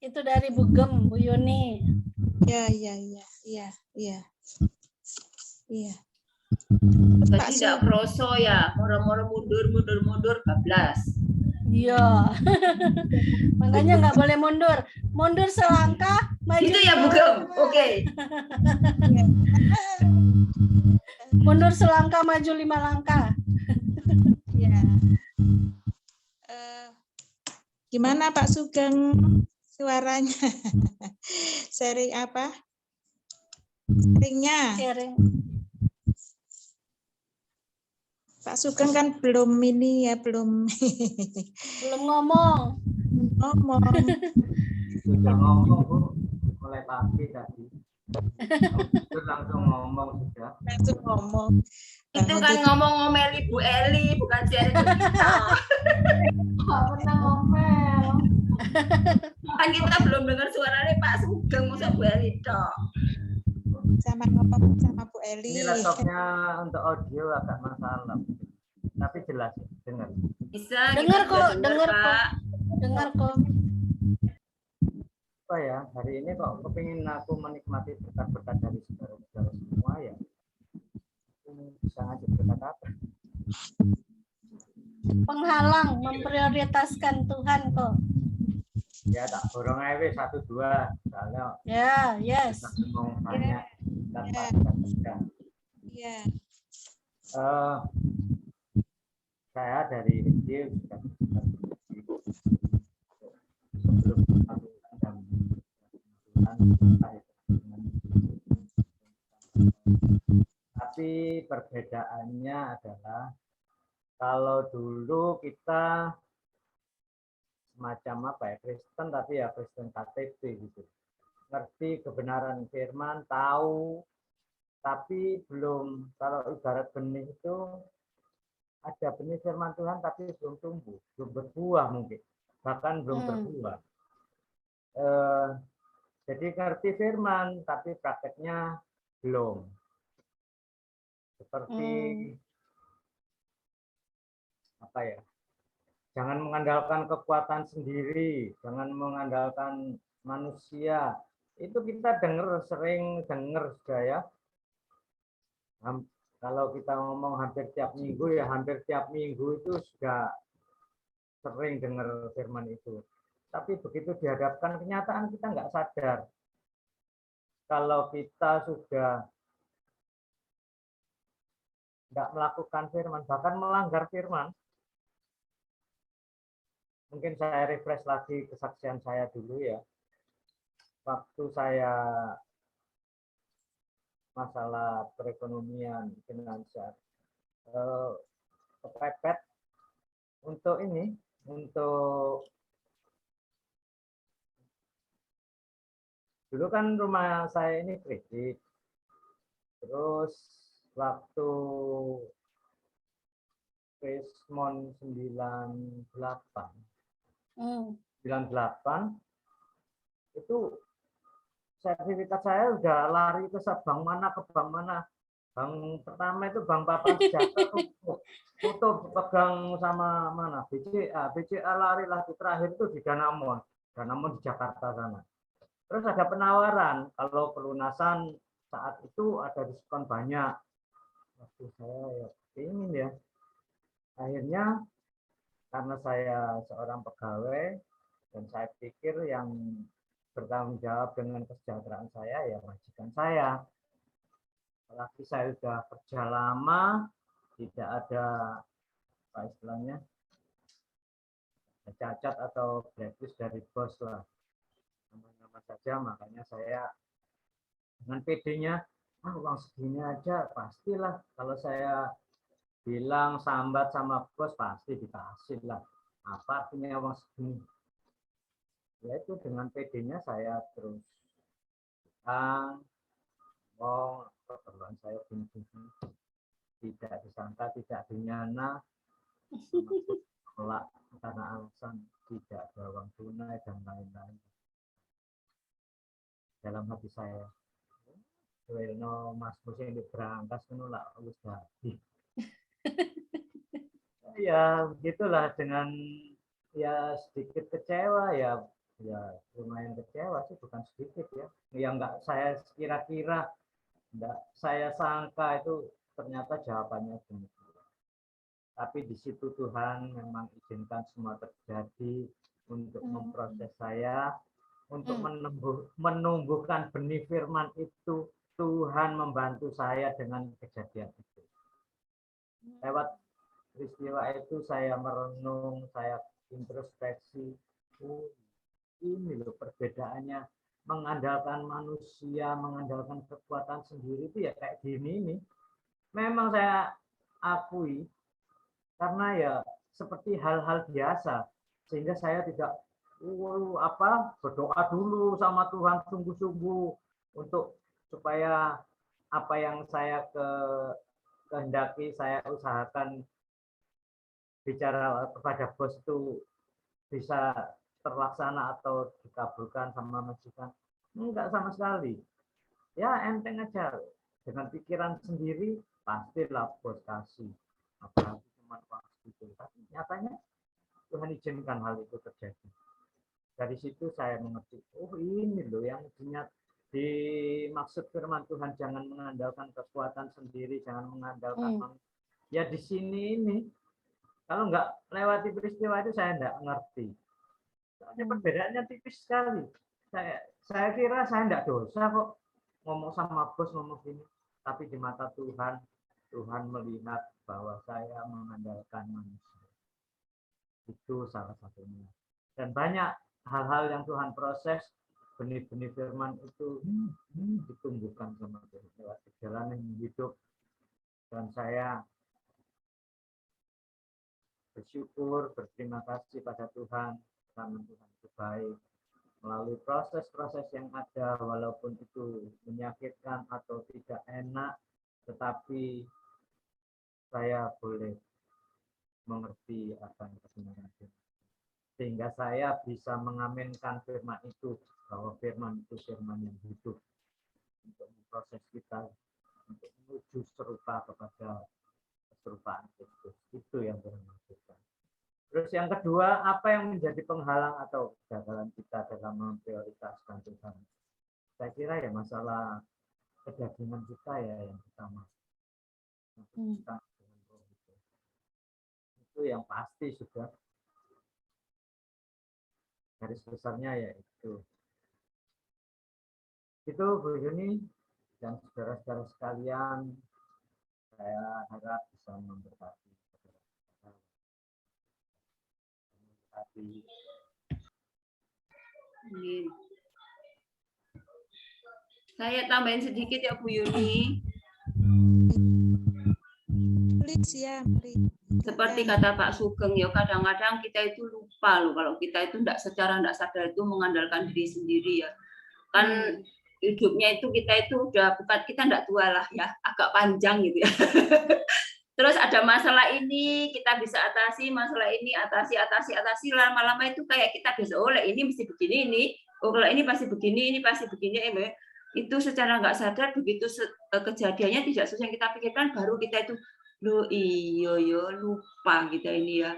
Itu dari Bu Gem, Bu Yuni. Iya. Jadi tidak kroso ya, moro-moro mundur, bablas. Iya. Makanya nggak boleh mundur. Mundur selangkah, maju. Itu ya Bu Gem. Oke. Mundur selangkah, maju 5 langkah. Ya. Gimana Pak Sugeng suaranya? Sharing apa? Sharingnya. Sharing. Pak Sugeng kan belum ini ya, belum ngomong. Sudah ngomong Bu, mulai pagi tadi. Langsung ngomong sudah. Langsung ngomong. Itu kan ngomong-ngomeli Bu Eli, bukan sharing kita. Nggak pernah ngomel. Kan kita belum dengar suaranya Pak Sugeng, masa Bu Eli toh. Sama ngomong sama Bu Eli. Ini laptopnya untuk audio agak masalah, tapi jelas dengar. Bisa. Dengar kok. Dengar kok. Apa ya, hari ini kok kepingin aku menikmati berkat-berkat dari saudara-saudara semua ya. Bisa ngajak berkat apa? Penghalang memprioritaskan Tuhan kok. Ya tak borong aja 1-2 soalnya. Ya, yes. Ngomong banyak tanpa kita. Iya. Saya dari kecil sudah sebelum tapi perbedaannya adalah kalau dulu kita semacam apa ya, Kristen tapi ya Kristen KTP gitu, ngerti kebenaran firman, tahu tapi belum, kalau ibarat benih itu ada benih firman Tuhan tapi belum tumbuh, belum berbuah mungkin, bahkan belum berbuah. Jadi ngerti firman tapi prakteknya belum. Seperti apa ya? Jangan mengandalkan kekuatan sendiri, jangan mengandalkan manusia. Itu kita sering dengar sudah ya. Kalau kita ngomong hampir tiap minggu ya, hampir tiap minggu itu sudah sering dengar firman itu. Tapi begitu dihadapkan kenyataan kita nggak sadar. Kalau kita sudah nggak melakukan firman, bahkan melanggar firman. Mungkin saya refresh lagi kesaksian saya dulu ya. Waktu saya masalah perekonomian, finansial, kepepet untuk ini, untuk dulu kan rumah saya ini kredit. Terus waktu Krismon 98 itu sertifikat saya udah lari ke bank mana ke bank mana. Bank pertama itu Bank Papan Sejahtera, tutup pegang sama mana BCA lari lagi, terakhir itu di Danamon di Jakarta sana. Terus ada penawaran kalau pelunasan saat itu ada diskon banyak. Waktu saya ya ingin ya. Akhirnya karena saya seorang pegawai dan saya pikir yang bertanggung jawab dengan kesejahteraan saya, ya majikan saya. Apalagi saya sudah kerja lama, tidak ada apa istilahnya cacat atau blacklist dari bos lah, aman-aman saja. Makanya saya dengan PD-nya, uang segini aja pastilah, kalau saya bilang sambat sama bos pasti dikasih lah. Apa artinya uang segini? Yaitu dengan PD-nya saya terus keperluan saya gini-gini, tidak disangka, tidak dinyana, kelak karena alasan tidak ada uang tunai dan lain-lain. Dalam hati saya, no mas musim diberangkas menolak harus hati. Ya begitulah, dengan ya sedikit kecewa, ya lumayan kecewa sih, bukan sedikit ya. Yang enggak saya kira-kira, enggak saya sangka itu ternyata jawabannya demikian. Tapi di situ Tuhan memang izinkan semua terjadi untuk memproses saya, untuk menumbuhkan benih firman itu. Tuhan membantu saya dengan kejadian itu. Lewat peristiwa itu saya merenung, saya introspeksi. Ini loh perbedaannya, mengandalkan manusia, mengandalkan kekuatan sendiri itu ya kayak gini ini. Memang saya akui, karena ya seperti hal-hal biasa, sehingga saya tidak berdoa dulu sama Tuhan sungguh-sungguh untuk supaya apa yang saya kehendaki, saya usahakan bicara kepada bos itu bisa terlaksana atau dikabulkan sama majikan. Enggak sama sekali. Ya enteng aja, dengan pikiran sendiri pastilah bos kasih. Apalagi cuma waktu itu. Tapi nyatanya Tuhan izinkan hal itu terjadi. Dari situ saya mengerti, ini loh yang dimaksud firman Tuhan, jangan mengandalkan kekuatan sendiri, jangan mengandalkan ya di sini ini. Kalau nggak lewati peristiwa itu saya nggak ngerti. Soalnya perbedaannya tipis sekali. Saya kira saya nggak dosa kok ngomong sama bos ngomong gini, tapi di mata Tuhan, Tuhan melihat bahwa saya mengandalkan manusia. Itu salah satunya. Dan banyak hal-hal yang Tuhan proses, benih-benih firman itu ditumbuhkan sama Tuhan lewat perjalanan hidup. Dan saya bersyukur, berterima kasih pada Tuhan, karena Tuhan itu baik. Melalui proses-proses yang ada, walaupun itu menyakitkan atau tidak enak, tetapi saya boleh mengerti apa yang kebenaran itu. Sehingga saya bisa mengaminkan firman itu, bahwa firman itu firman yang hidup untuk memproses kita untuk menuju serupa kepada keserupaan Kristus. Itu yang Tuhan maksudkan. Terus yang kedua, apa yang menjadi penghalang atau kegagalan kita dalam memprioritaskan Tuhan? Saya kira ya masalah kedagingan kita ya yang pertama. Itu yang pasti sudah. Garis besarnya ya itu. Itu Bu Yuni dan saudara-saudara sekalian, saya harap bisa memberkati. Saya tambahin sedikit ya Bu Yuni. Seperti kata Pak Sugeng ya, kadang-kadang kita itu lupa loh kalau kita itu secara tidak sadar itu mengandalkan diri sendiri ya. Kan hidupnya itu kita itu udah bukan, kita tidak tua lah ya, agak panjang gitu ya. Terus ada masalah ini kita bisa atasi, masalah ini atasi, lama-lama itu kayak kita biasa, oh ini mesti begini ini, oh kalau ini pasti begini, ini pasti begini, itu secara nggak sadar begitu kejadiannya tidak sesuai yang kita pikirkan, baru kita itu loh iyo lupa kita ini ya,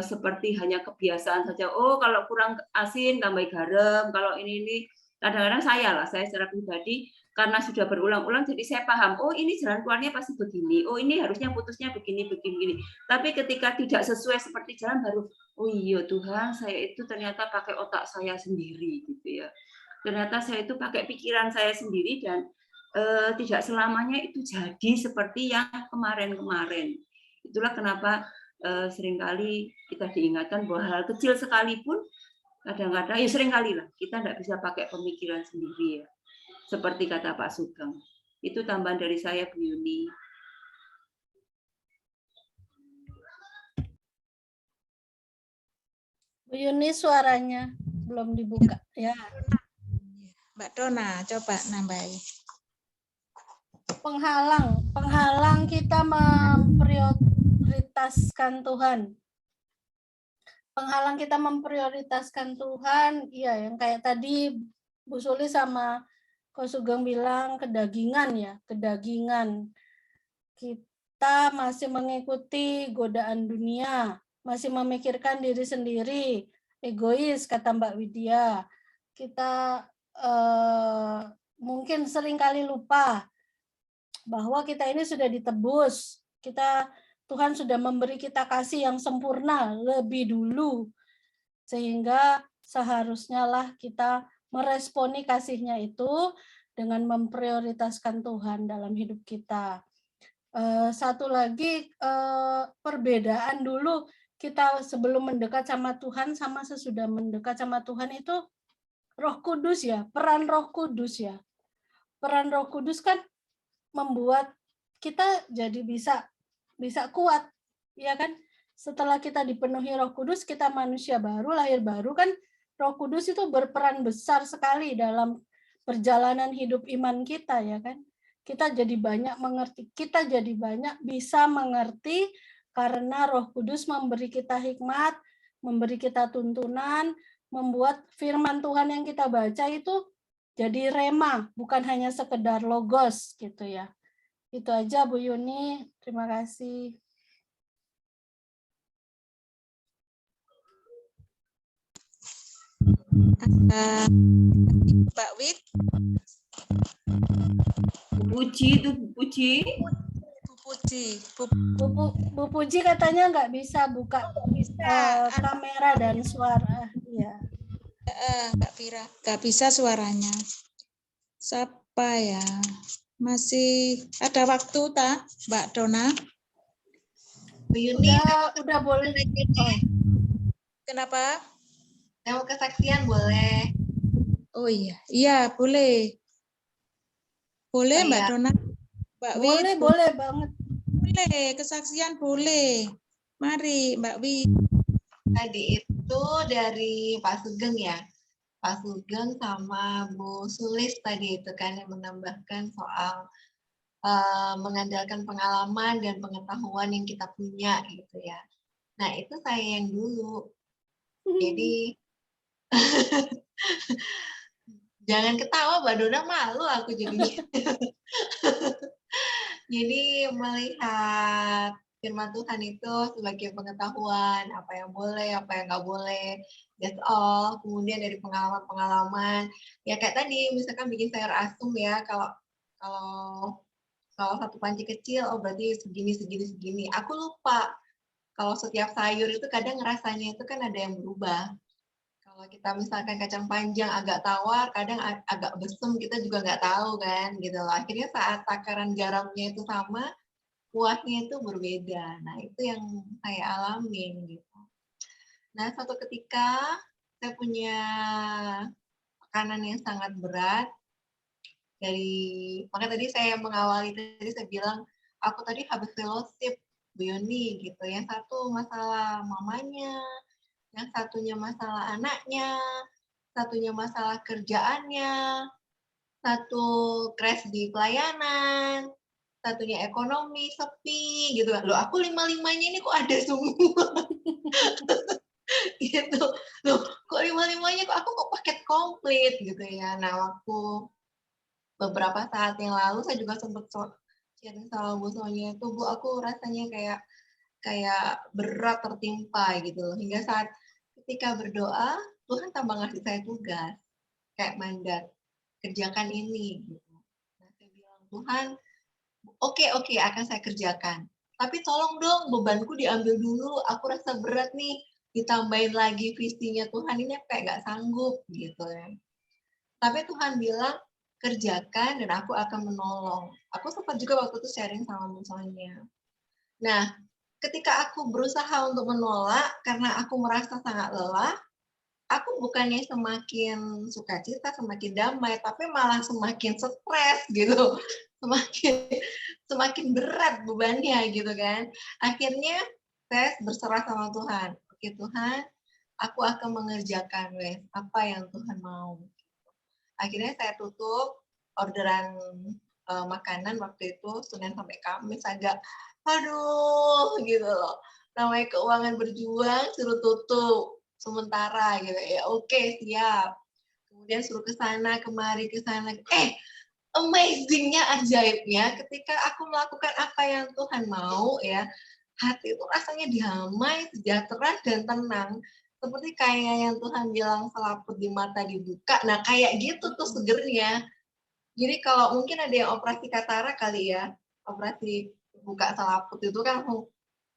seperti hanya kebiasaan saja. Oh kalau kurang asin tambah garam, kalau ini kadang-kadang saya secara pribadi karena sudah berulang-ulang jadi saya paham, oh ini jalan keluarnya pasti begini, oh ini harusnya putusnya begini. Tapi ketika tidak sesuai seperti jalan baru, oh iya Tuhan, saya itu ternyata pakai otak saya sendiri gitu ya. Ternyata saya itu pakai pikiran saya sendiri dan tidak selamanya itu jadi seperti yang kemarin-kemarin. Itulah kenapa seringkali kita diingatkan bahwa hal kecil sekalipun kadang-kadang ya seringkali lah kita tidak bisa pakai pemikiran sendiri ya. Seperti kata Pak Sugeng. Itu tambahan dari saya, Bu Yuni. Bu Yuni suaranya belum dibuka ya. Mbak Dona, coba nambahin. Penghalang kita memprioritaskan Tuhan. Penghalang kita memprioritaskan Tuhan, iya yang kayak tadi Bu Suli sama Ko Sugeng bilang kedagingan ya, kedagingan. Kita masih mengikuti godaan dunia, masih memikirkan diri sendiri, egois kata Mbak Widya. Kita mungkin seringkali lupa bahwa kita ini sudah ditebus. Tuhan sudah memberi kita kasih yang sempurna lebih dulu. Sehingga seharusnya lah kita meresponi kasihnya itu dengan memprioritaskan Tuhan dalam hidup kita. Satu lagi perbedaan dulu kita sebelum mendekat sama Tuhan sama sesudah mendekat sama Tuhan itu Roh Kudus ya, peran Roh Kudus ya. Peran Roh Kudus kan membuat kita jadi bisa kuat, ya kan? Setelah kita dipenuhi Roh Kudus, kita manusia baru, lahir baru kan. Roh Kudus itu berperan besar sekali dalam perjalanan hidup iman kita, ya kan? Kita jadi banyak mengerti, kita jadi banyak bisa mengerti karena Roh Kudus memberi kita hikmat, memberi kita tuntunan, membuat firman Tuhan yang kita baca itu jadi rema, bukan hanya sekedar logos gitu ya. Itu aja Bu Yuni, terima kasih. Mbak Wid. Bu Puji itu Bu Puji. Bu Puji katanya nggak bisa buka kamera dan suara. Iya. Nggak bisa suaranya. Siapa ya? Masih ada waktu tak, Mbak Dona? Bu Yuni, udah boleh. Oh. Kenapa? Mau kesaksian boleh. Oh iya, iya boleh. Boleh Mbak Dona? Mbak Boleh, Wid, boleh banget. boleh, kesaksian boleh. Mari Mbak Wid. Tadi itu dari Pak Sugeng ya. Pak Sugeng sama Bu Sulis tadi itu kan yang menambahkan soal mengandalkan pengalaman dan pengetahuan yang kita punya gitu ya. Nah itu saya yang dulu. Jadi jangan ketawa Mbak Dona, malu aku jadinya. Jadi melihat firman Tuhan itu sebagai pengetahuan, apa yang boleh, apa yang nggak boleh, that's all. Kemudian dari pengalaman-pengalaman, ya kayak tadi misalkan bikin sayur asem ya, kalau satu panci kecil, oh berarti segini. Aku lupa kalau setiap sayur itu kadang rasanya itu kan ada yang berubah. Kalau kita misalkan kacang panjang agak tawar, kadang agak besem, kita juga nggak tahu kan, gitu loh. Akhirnya saat takaran garamnya itu sama, kuahnya itu berbeda. Nah, itu yang saya alamin gitu. Nah, suatu ketika saya punya tekanan yang sangat berat makanya tadi saya mengawali tadi saya bilang aku tadi habis fellowship Bu Yuni gitu. Yang satu masalah mamanya, yang satunya masalah anaknya, satunya masalah kerjaannya, satu crash di pelayanan, satunya ekonomi sepi gitu. Loh aku 5-5-nya ini kok ada semua. Gitu. Loh kok 5-5-nya kok paket komplit gitu ya. Nah waktu beberapa saat yang lalu saya juga sempat sharing sama Bu Sonia itu, Bu aku rasanya kayak berat tertimpa gitu loh. Hingga saat ketika berdoa, Tuhan tambah ngasih saya tugas kayak mandat, kerjakan ini gitu. Tuhan, oke, akan saya kerjakan. Tapi tolong dong bebanku diambil dulu, aku rasa berat nih, ditambahin lagi visinya Tuhan, ini kayak nggak sanggup gitu ya. Tapi Tuhan bilang, kerjakan dan aku akan menolong. Aku sempat juga waktu itu sharing sama misalnya. Nah, ketika aku berusaha untuk menolak karena aku merasa sangat lelah, aku bukannya semakin sukacita, semakin damai, tapi malah semakin stres gitu. Semakin berat bebannya gitu kan. Akhirnya saya berserah sama Tuhan. Oke Tuhan, aku akan mengerjakan apa yang Tuhan mau. Akhirnya saya tutup orderan makanan waktu itu Senin sampai Kamis agak aduh gitu loh. Namanya keuangan berjuang suruh tutup sementara gitu ya. Oke, siap. Kemudian suruh ke sana kemari ke sana. Amazingnya, ajaibnya ketika aku melakukan apa yang Tuhan mau ya, hati itu rasanya damai, sejahtera dan tenang. Seperti kayak yang Tuhan bilang selaput di mata dibuka. Nah, kayak gitu tuh segernya. Jadi kalau mungkin ada yang operasi katarak kali ya, operasi buka selaput itu kan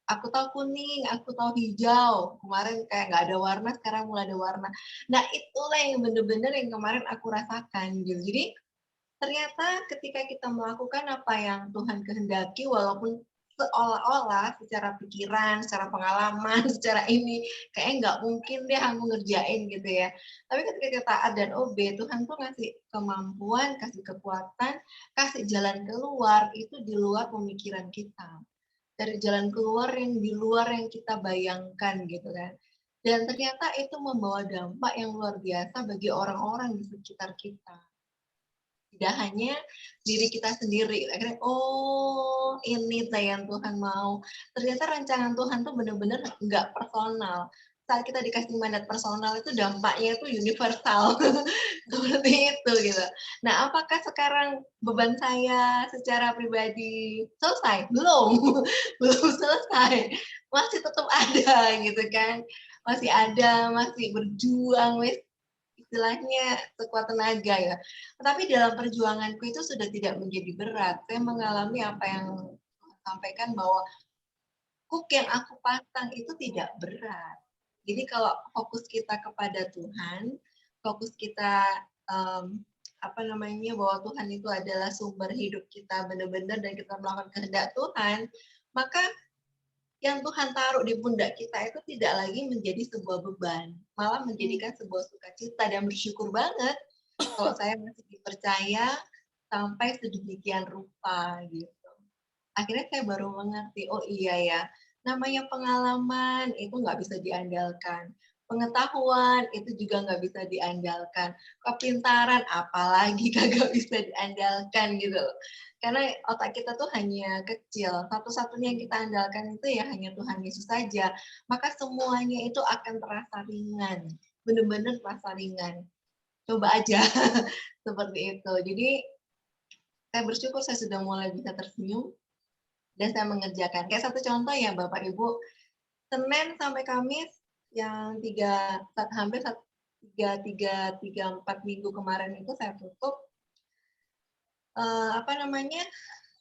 aku tahu kuning, aku tahu hijau. Kemarin kayak nggak ada warna, sekarang mulai ada warna. Nah, itulah yang benar-benar yang kemarin aku rasakan gitu. Jadi ternyata ketika kita melakukan apa yang Tuhan kehendaki, walaupun seolah-olah secara pikiran, secara pengalaman, secara ini, kayaknya nggak mungkin deh aku ngerjain gitu ya. Tapi ketika kita taat dan obey, Tuhan tuh ngasih kemampuan, kasih kekuatan, kasih jalan keluar, itu di luar pemikiran kita. Dari jalan keluar yang di luar yang kita bayangkan gitu kan. Dan ternyata itu membawa dampak yang luar biasa bagi orang-orang di sekitar kita. Tidak hanya diri kita sendiri. Akhirnya, oh ini yang Tuhan mau. Ternyata rancangan Tuhan tuh benar-benar nggak personal. Saat kita dikasih mandat personal itu dampaknya itu universal. Seperti itu gitu. Nah, apakah sekarang beban saya secara pribadi selesai? Belum. Belum selesai. Masih tetap ada gitu kan. Masih ada, masih berjuang, istilahnya sekuat tenaga ya. Tetapi dalam perjuanganku itu sudah tidak menjadi berat. Saya mengalami apa yang sampaikan bahwa hook yang aku pasang itu tidak berat. Jadi kalau fokus kita kepada Tuhan, fokus kita bahwa Tuhan itu adalah sumber hidup kita benar-benar dan kita melakukan kehendak Tuhan, maka yang Tuhan taruh di pundak kita itu tidak lagi menjadi sebuah beban, malah menjadikan sebuah sukacita dan bersyukur banget kalau saya masih dipercaya sampai sedemikian rupa gitu. Akhirnya saya baru mengerti, oh iya ya, namanya pengalaman itu nggak bisa diandalkan. Pengetahuan itu juga nggak bisa diandalkan. Kepintaran apalagi kagak bisa diandalkan gitu loh. Karena otak kita tuh hanya kecil. Satu-satunya yang kita andalkan itu ya hanya Tuhan Yesus saja. Maka semuanya itu akan terasa ringan. Benar-benar terasa ringan. Coba aja seperti itu. Jadi saya bersyukur saya sudah mulai bisa tersenyum dan saya mengerjakan. Kayak satu contoh ya Bapak Ibu, Senin sampai Kamis yang hampir 4 minggu kemarin itu saya tutup.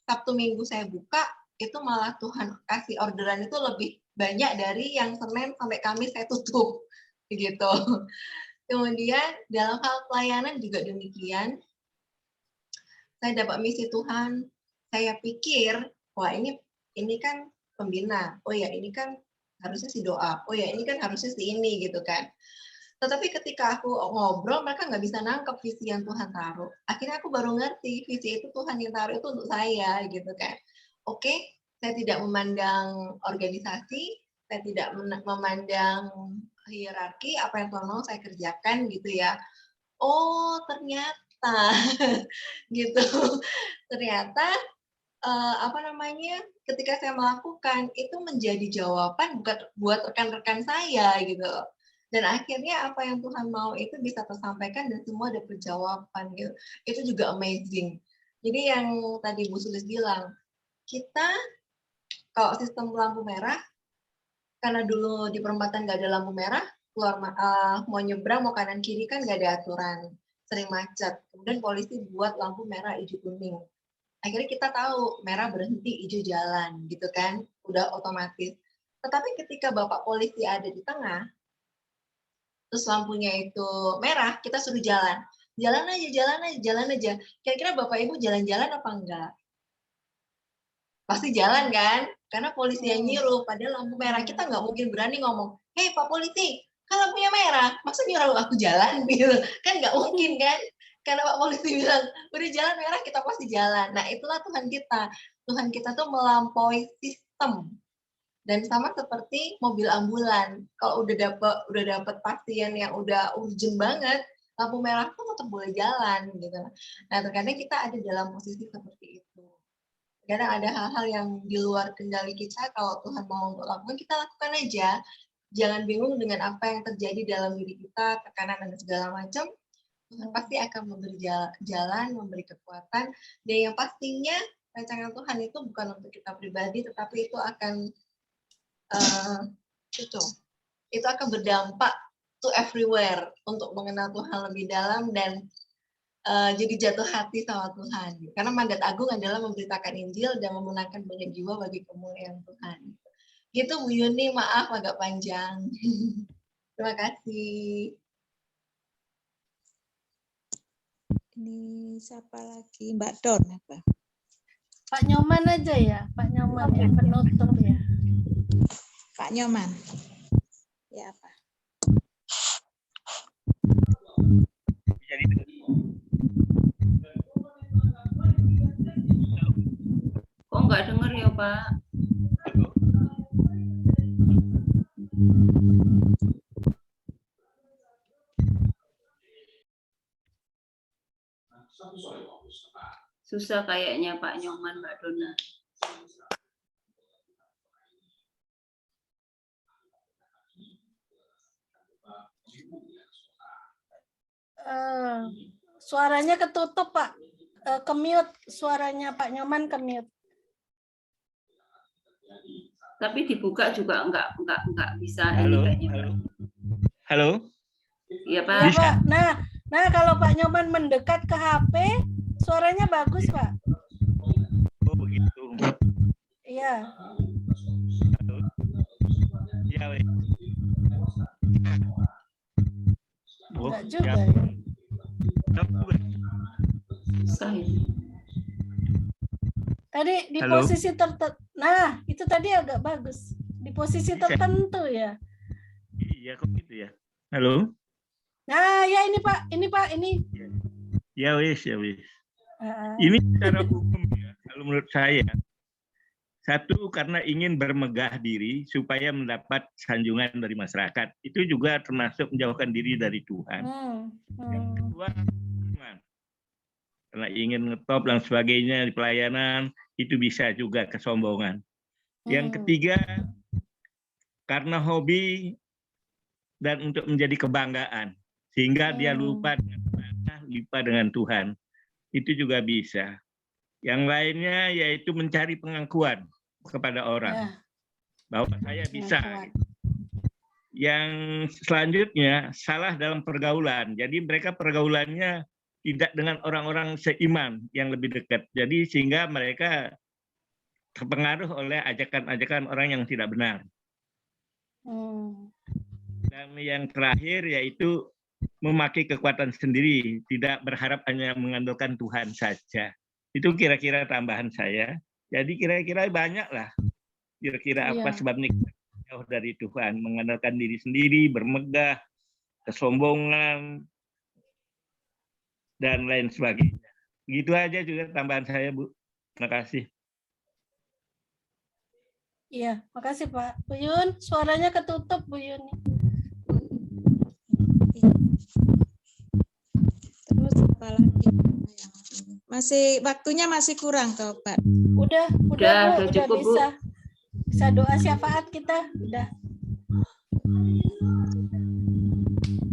Sabtu Minggu saya buka, itu malah Tuhan kasih orderan itu lebih banyak dari yang Senin sampai Kamis saya tutup. Begitu. Kemudian dalam hal pelayanan juga demikian. Saya dapat misi Tuhan, saya pikir, wah ini kan pembina, oh ya ini kan harusnya si doa, oh ya ini kan harusnya si ini gitu kan. Tetapi ketika aku ngobrol, mereka nggak bisa nangkep visi yang Tuhan taruh. Akhirnya aku baru ngerti, visi itu Tuhan yang taruh itu untuk saya, gitu kan. Oke, saya tidak memandang organisasi, saya tidak memandang hierarki, apa yang Tuhan mau saya kerjakan, gitu ya. Oh, ternyata, gitu. Ternyata, ketika saya melakukan, itu menjadi jawaban buat rekan-rekan saya, gitu. Dan akhirnya apa yang Tuhan mau itu bisa tersampaikan dan semua ada jawaban gitu. Itu juga amazing. Jadi yang tadi Bu Sulis bilang, kita kalau sistem lampu merah, karena dulu di perempatan nggak ada lampu merah, mau nyebrang, mau kanan kiri kan nggak ada aturan, sering macet. Kemudian polisi buat lampu merah, hijau, kuning. akhirnya kita tahu merah berhenti, hijau jalan, gitu kan, udah otomatis. Tetapi ketika Bapak polisi ada di tengah, terus lampunya itu merah, kita suruh jalan. Jalan aja, jalan aja, jalan aja. Kira-kira Bapak Ibu jalan-jalan apa enggak? Pasti jalan kan? Karena polisi yang nyuruh, padahal lampu merah. Kita nggak mungkin berani ngomong, hei Pak Polisi, kan lampunya merah, masa nyuruh aku jalan? Gitu. Kan nggak mungkin kan? Karena Pak Polisi bilang, udah jalan merah, kita pasti jalan. Nah itulah Tuhan kita. Tuhan kita tuh melampaui sistem. Dan sama seperti mobil ambulan, kalau udah dapet pasien yang udah urgent banget, lampu merah tuh tetap boleh jalan gitu. Nah terkadang kita ada dalam posisi seperti itu. Kadang ada hal-hal yang di luar kendali kita, kalau Tuhan mau untuk lakukan, kita lakukan aja. Jangan bingung dengan apa yang terjadi dalam diri kita, tekanan dan segala macam. Tuhan pasti akan memberi jalan, memberi kekuatan, dan yang pastinya rancangan Tuhan itu bukan untuk kita pribadi, tetapi itu akan itu akan berdampak to everywhere untuk mengenal Tuhan lebih dalam dan jadi jatuh hati sama Tuhan. Karena mandat agung adalah memberitakan Injil dan memenangkan banyak jiwa bagi kemuliaan Tuhan. Gitu Bu Yuni, maaf agak panjang. Terima kasih. Ini siapa lagi? Mbak Don apa? Pak Nyoman aja ya, Pak Nyoman yang penutup ya. Pak Nyoman. Ya apa? Kok nggak dengar ya Pak? Susah kayaknya Pak Nyoman, Mbak Dona. Suaranya ketutup Pak, ke-mute suaranya Pak Nyoman, ke-mute. Tapi dibuka juga enggak bisa. Halo, ini kayaknya, halo. Halo. Iya Pak. Ya, Pak. Nah kalau Pak Nyoman mendekat ke HP, suaranya bagus Pak. Oh begitu. Iya. Halo. Ya, weh. Oh, Enggak juga ya. ya. Susah ini. Tadi di Halo. posisi tertentu. Nah, itu tadi agak bagus. Di posisi tertentu ya. Iya kok gitu ya. Halo. Nah, ya ini Pak, ini. Ya wis, ya wis. Ini secara umum ya, kalau menurut saya. Satu, karena ingin bermegah diri supaya mendapat sanjungan dari masyarakat. Itu juga termasuk menjauhkan diri dari Tuhan. Yang kedua, karena ingin ngetop dan sebagainya di pelayanan, itu bisa juga kesombongan. Yang ketiga, karena hobi dan untuk menjadi kebanggaan. Sehingga dia lupa dengan Tuhan. Itu juga bisa. Yang lainnya yaitu mencari pengakuan kepada orang. Bahwa saya bisa. Yang selanjutnya, salah dalam pergaulan. Jadi mereka pergaulannya tidak dengan orang-orang seiman yang lebih dekat. Jadi sehingga mereka terpengaruh oleh ajakan-ajakan orang yang tidak benar. Dan yang terakhir yaitu memakai kekuatan sendiri, tidak berharap hanya mengandalkan Tuhan saja. Itu kira-kira tambahan saya. Jadi kira-kira banyak lah. Kira-kira apa sebabnya kita jauh dari Tuhan, mengandalkan diri sendiri, bermegah, kesombongan, dan lain sebagainya. Gitu aja juga tambahan saya, Bu. Terima kasih. Iya, makasih Pak. Bu Yun, suaranya ketutup Bu Yun. Terus apa lagi? Waktunya masih kurang toh, Pak? Udah Bu, udah cukup, bisa. Bu. Bisa doa syafaat kita, udah.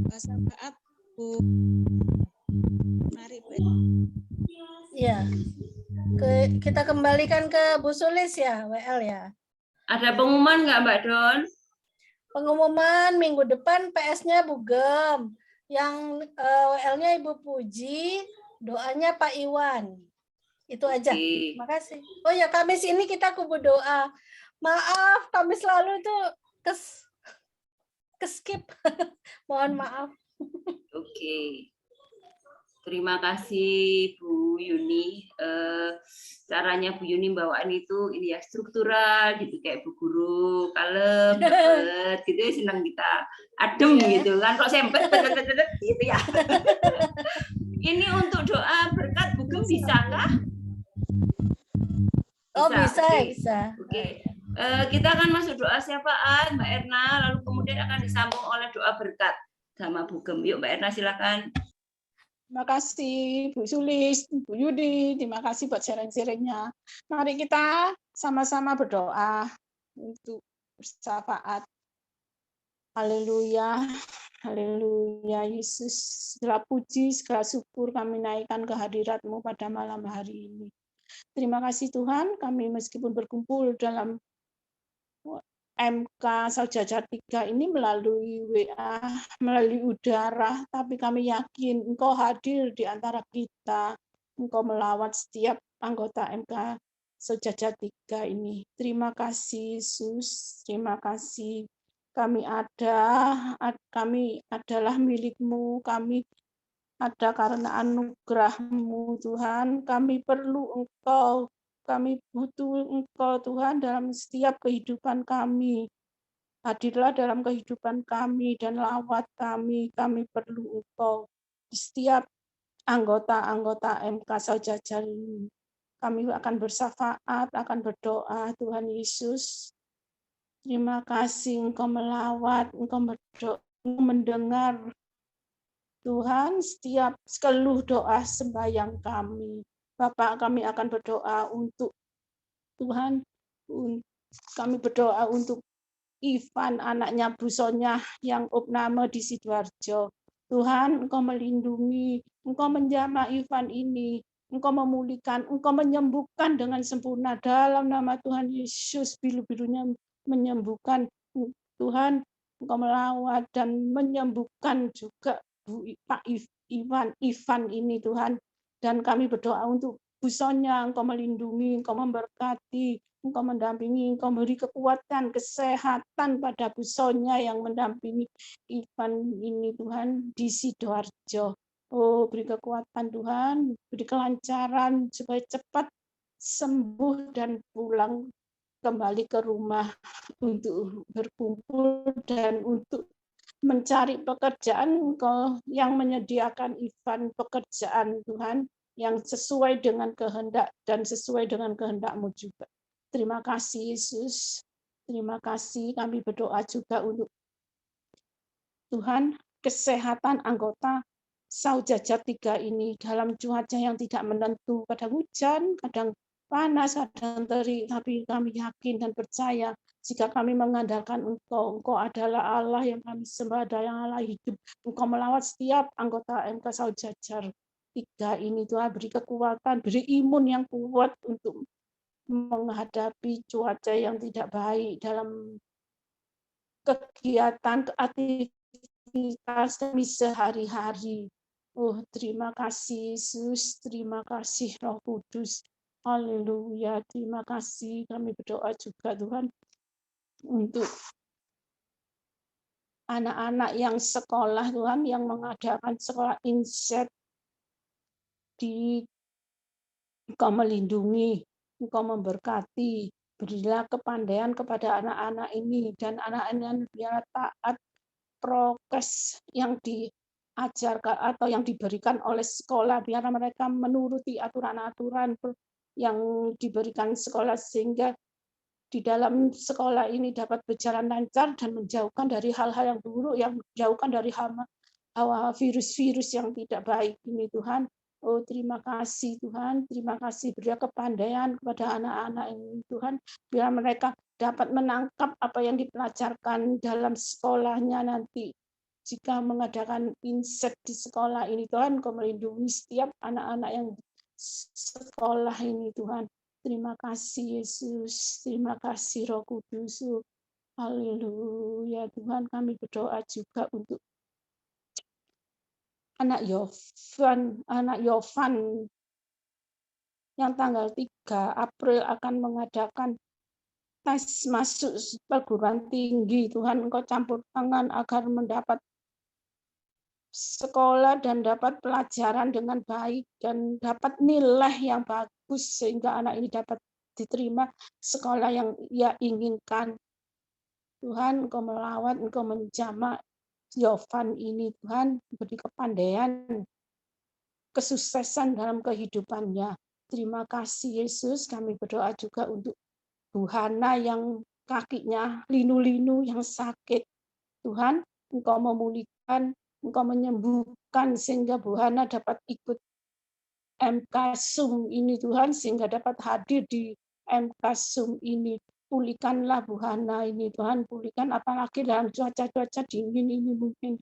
Doa syafaat, Bu. Mari, Bu. Iya. Kita kembalikan ke Bu Sulis ya, WL ya. Ada pengumuman nggak Mbak Don? Pengumuman minggu depan PS-nya Bu Gem. Yang WL-nya Ibu Puji, doanya Pak Iwan. Itu aja. Oke. Terima kasih. Oh ya, Kamis ini kita kubu doa. Maaf, Kamis lalu itu skip. Mohon maaf. Oke. Terima kasih Bu Yuni. Caranya Bu Yuni bawaan itu ini ya struktural gitu kayak Bu Guru, kalem, dapet gitu ya, senang kita adem gitu kan. Kok sempet gitu ya. Ini untuk doa berkat Bu Gem bisa kah? Oh bisa, Oke. bisa. Oke. Kita akan masuk doa syafa'at Mbak Erna, lalu kemudian akan disambung oleh doa berkat sama Bu Gem. Yuk Mbak Erna silakan. Terima kasih Bu Sulis, Bu Yudi, terima kasih buat sharing-sharingnya. Mari kita sama-sama berdoa untuk bersyafaat. Haleluya, haleluya Yesus. Segala puji, segala syukur kami naikkan ke hadirat-Mu pada malam hari ini. Terima kasih Tuhan, kami meskipun berkumpul dalam MK Saujajar 3 ini melalui WA, melalui udara, tapi kami yakin Engkau hadir di antara kita, Engkau melawat setiap anggota MK Saujajar 3 ini. Terima kasih Yesus, terima kasih. Kami adalah milik-Mu, kami ada karena anugerah-Mu Tuhan, kami perlu Engkau. Kami butuh Engkau Tuhan dalam setiap kehidupan kami. Hadirlah dalam kehidupan kami dan lawat kami. Kami perlu Engkau. Di setiap anggota-anggota MK Saujajar ini. Kami akan bersyafaat, akan berdoa Tuhan Yesus. Terima kasih Engkau melawat, Engkau berdoa, mendengar Tuhan setiap keluh doa sembahyang kami. Bapak, kami akan berdoa untuk Tuhan, kami berdoa untuk Ivan, anaknya Bu Sonya yang opname di Sidoarjo. Tuhan, Engkau melindungi, Engkau menjamah Ivan ini, Engkau memulihkan, Engkau menyembuhkan dengan sempurna dalam nama Tuhan Yesus. Biru-birunya menyembuhkan. Tuhan, Engkau melawat dan menyembuhkan juga Pak Ivan ini Tuhan. Dan kami berdoa untuk Bu Sonya, Engkau melindungi, Engkau memberkati, Engkau mendampingi, Engkau beri kekuatan, kesehatan pada Bu Sonya yang mendampingi Ivan ini Tuhan di Sidoarjo. Oh, beri kekuatan Tuhan, beri kelancaran supaya cepat sembuh dan pulang kembali ke rumah untuk berkumpul dan untuk mencari pekerjaan. Engkau yang menyediakan Ivan pekerjaan Tuhan yang sesuai dengan kehendak dan sesuai dengan kehendak-Mu juga. Terima kasih Yesus. Terima kasih. Kami berdoa juga untuk Tuhan kesehatan anggota Saujajar 3 ini dalam cuaca yang tidak menentu, kadang hujan, kadang panas, kadang terik, tapi kami yakin dan percaya jika kami mengandalkan Engkau, Engkau adalah Allah yang kami sembah, adalah Allah hidup. Engkau melawat setiap anggota MK Saujajar 3 ini, Tuhan beri kekuatan, beri imun yang kuat untuk menghadapi cuaca yang tidak baik dalam kegiatan aktivitas kami sehari-hari. Oh, terima kasih Yesus, terima kasih Roh Kudus. Haleluya, terima kasih. Kami berdoa juga Tuhan untuk anak-anak yang sekolah Tuhan, yang mengadakan sekolah inset di Engkau melindungi, Engkau memberkati, berilah kepandaian kepada anak-anak ini, dan anak-anak biar taat prokes yang diajarkan atau yang diberikan oleh sekolah, biar mereka menuruti aturan-aturan yang diberikan sekolah, sehingga di dalam sekolah ini dapat berjalan lancar dan menjauhkan dari hal-hal yang buruk, yang menjauhkan dari virus-virus yang tidak baik ini Tuhan. Oh, terima kasih Tuhan, terima kasih, berilah kepandaian kepada anak-anak ini Tuhan, biar mereka dapat menangkap apa yang dipelajarkan dalam sekolahnya nanti. Jika mengadakan inset di sekolah ini Tuhan, Kau melindungi setiap anak-anak yang sekolah ini Tuhan. Terima kasih Yesus, terima kasih Roh Kudus. Haleluya Tuhan, kami berdoa juga untuk anak Yovan yang tanggal 3 April akan mengadakan tes masuk perguruan tinggi. Tuhan, Engkau campur tangan agar mendapat sekolah dan dapat pelajaran dengan baik dan dapat nilai yang bagus sehingga anak ini dapat diterima sekolah yang ia inginkan. Tuhan, Engkau melawat, Engkau menjamah Yovan ini, Tuhan, beri kepandaian, kesuksesan dalam kehidupannya. Terima kasih Yesus, kami berdoa juga untuk Bu Hana yang kakinya linu-linu yang sakit. Tuhan, Engkau memulihkan, Engkau menyembuhkan sehingga Bu Hana dapat ikut MK Sum ini Tuhan, sehingga dapat hadir di MK Sum ini. Pulihkanlah Bu Hana ini Tuhan, pulihkan apalagi dalam cuaca-cuaca dingin ini mungkin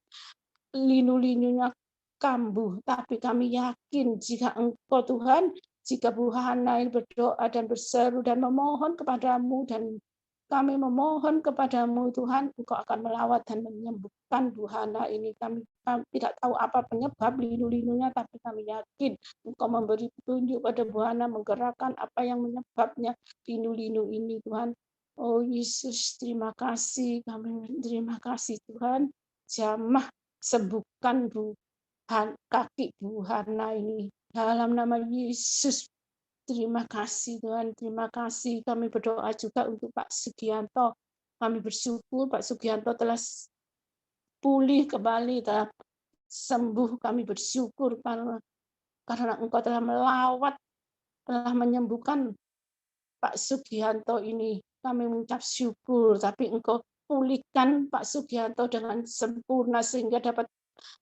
linu-linunya kambuh, tapi kami yakin jika Engkau Tuhan, jika Bu Hana berdoa dan berseru dan memohon kepadamu dan kami memohon kepadamu Tuhan, Engkau akan melawat dan menyembuhkan Bu Hana ini. Kami tidak tahu apa penyebab linu-linunya, tapi kami yakin Engkau memberi petunjuk pada Bu Hana, menggerakkan apa yang menyebabnya linu-linu ini Tuhan. Oh Yesus, terima kasih, kami terima kasih Tuhan. Jamah sembuhkan kaki Bu Hana ini. Dalam nama Yesus, terima kasih Tuhan, terima kasih. Kami berdoa juga untuk Pak Sugianto. Kami bersyukur Pak Sugianto telah pulih kembali, telah sembuh. Kami bersyukur karena Engkau telah melawat, telah menyembuhkan Pak Sugianto ini. Kami mengucap syukur, tapi Engkau pulihkan Pak Sugianto dengan sempurna sehingga dapat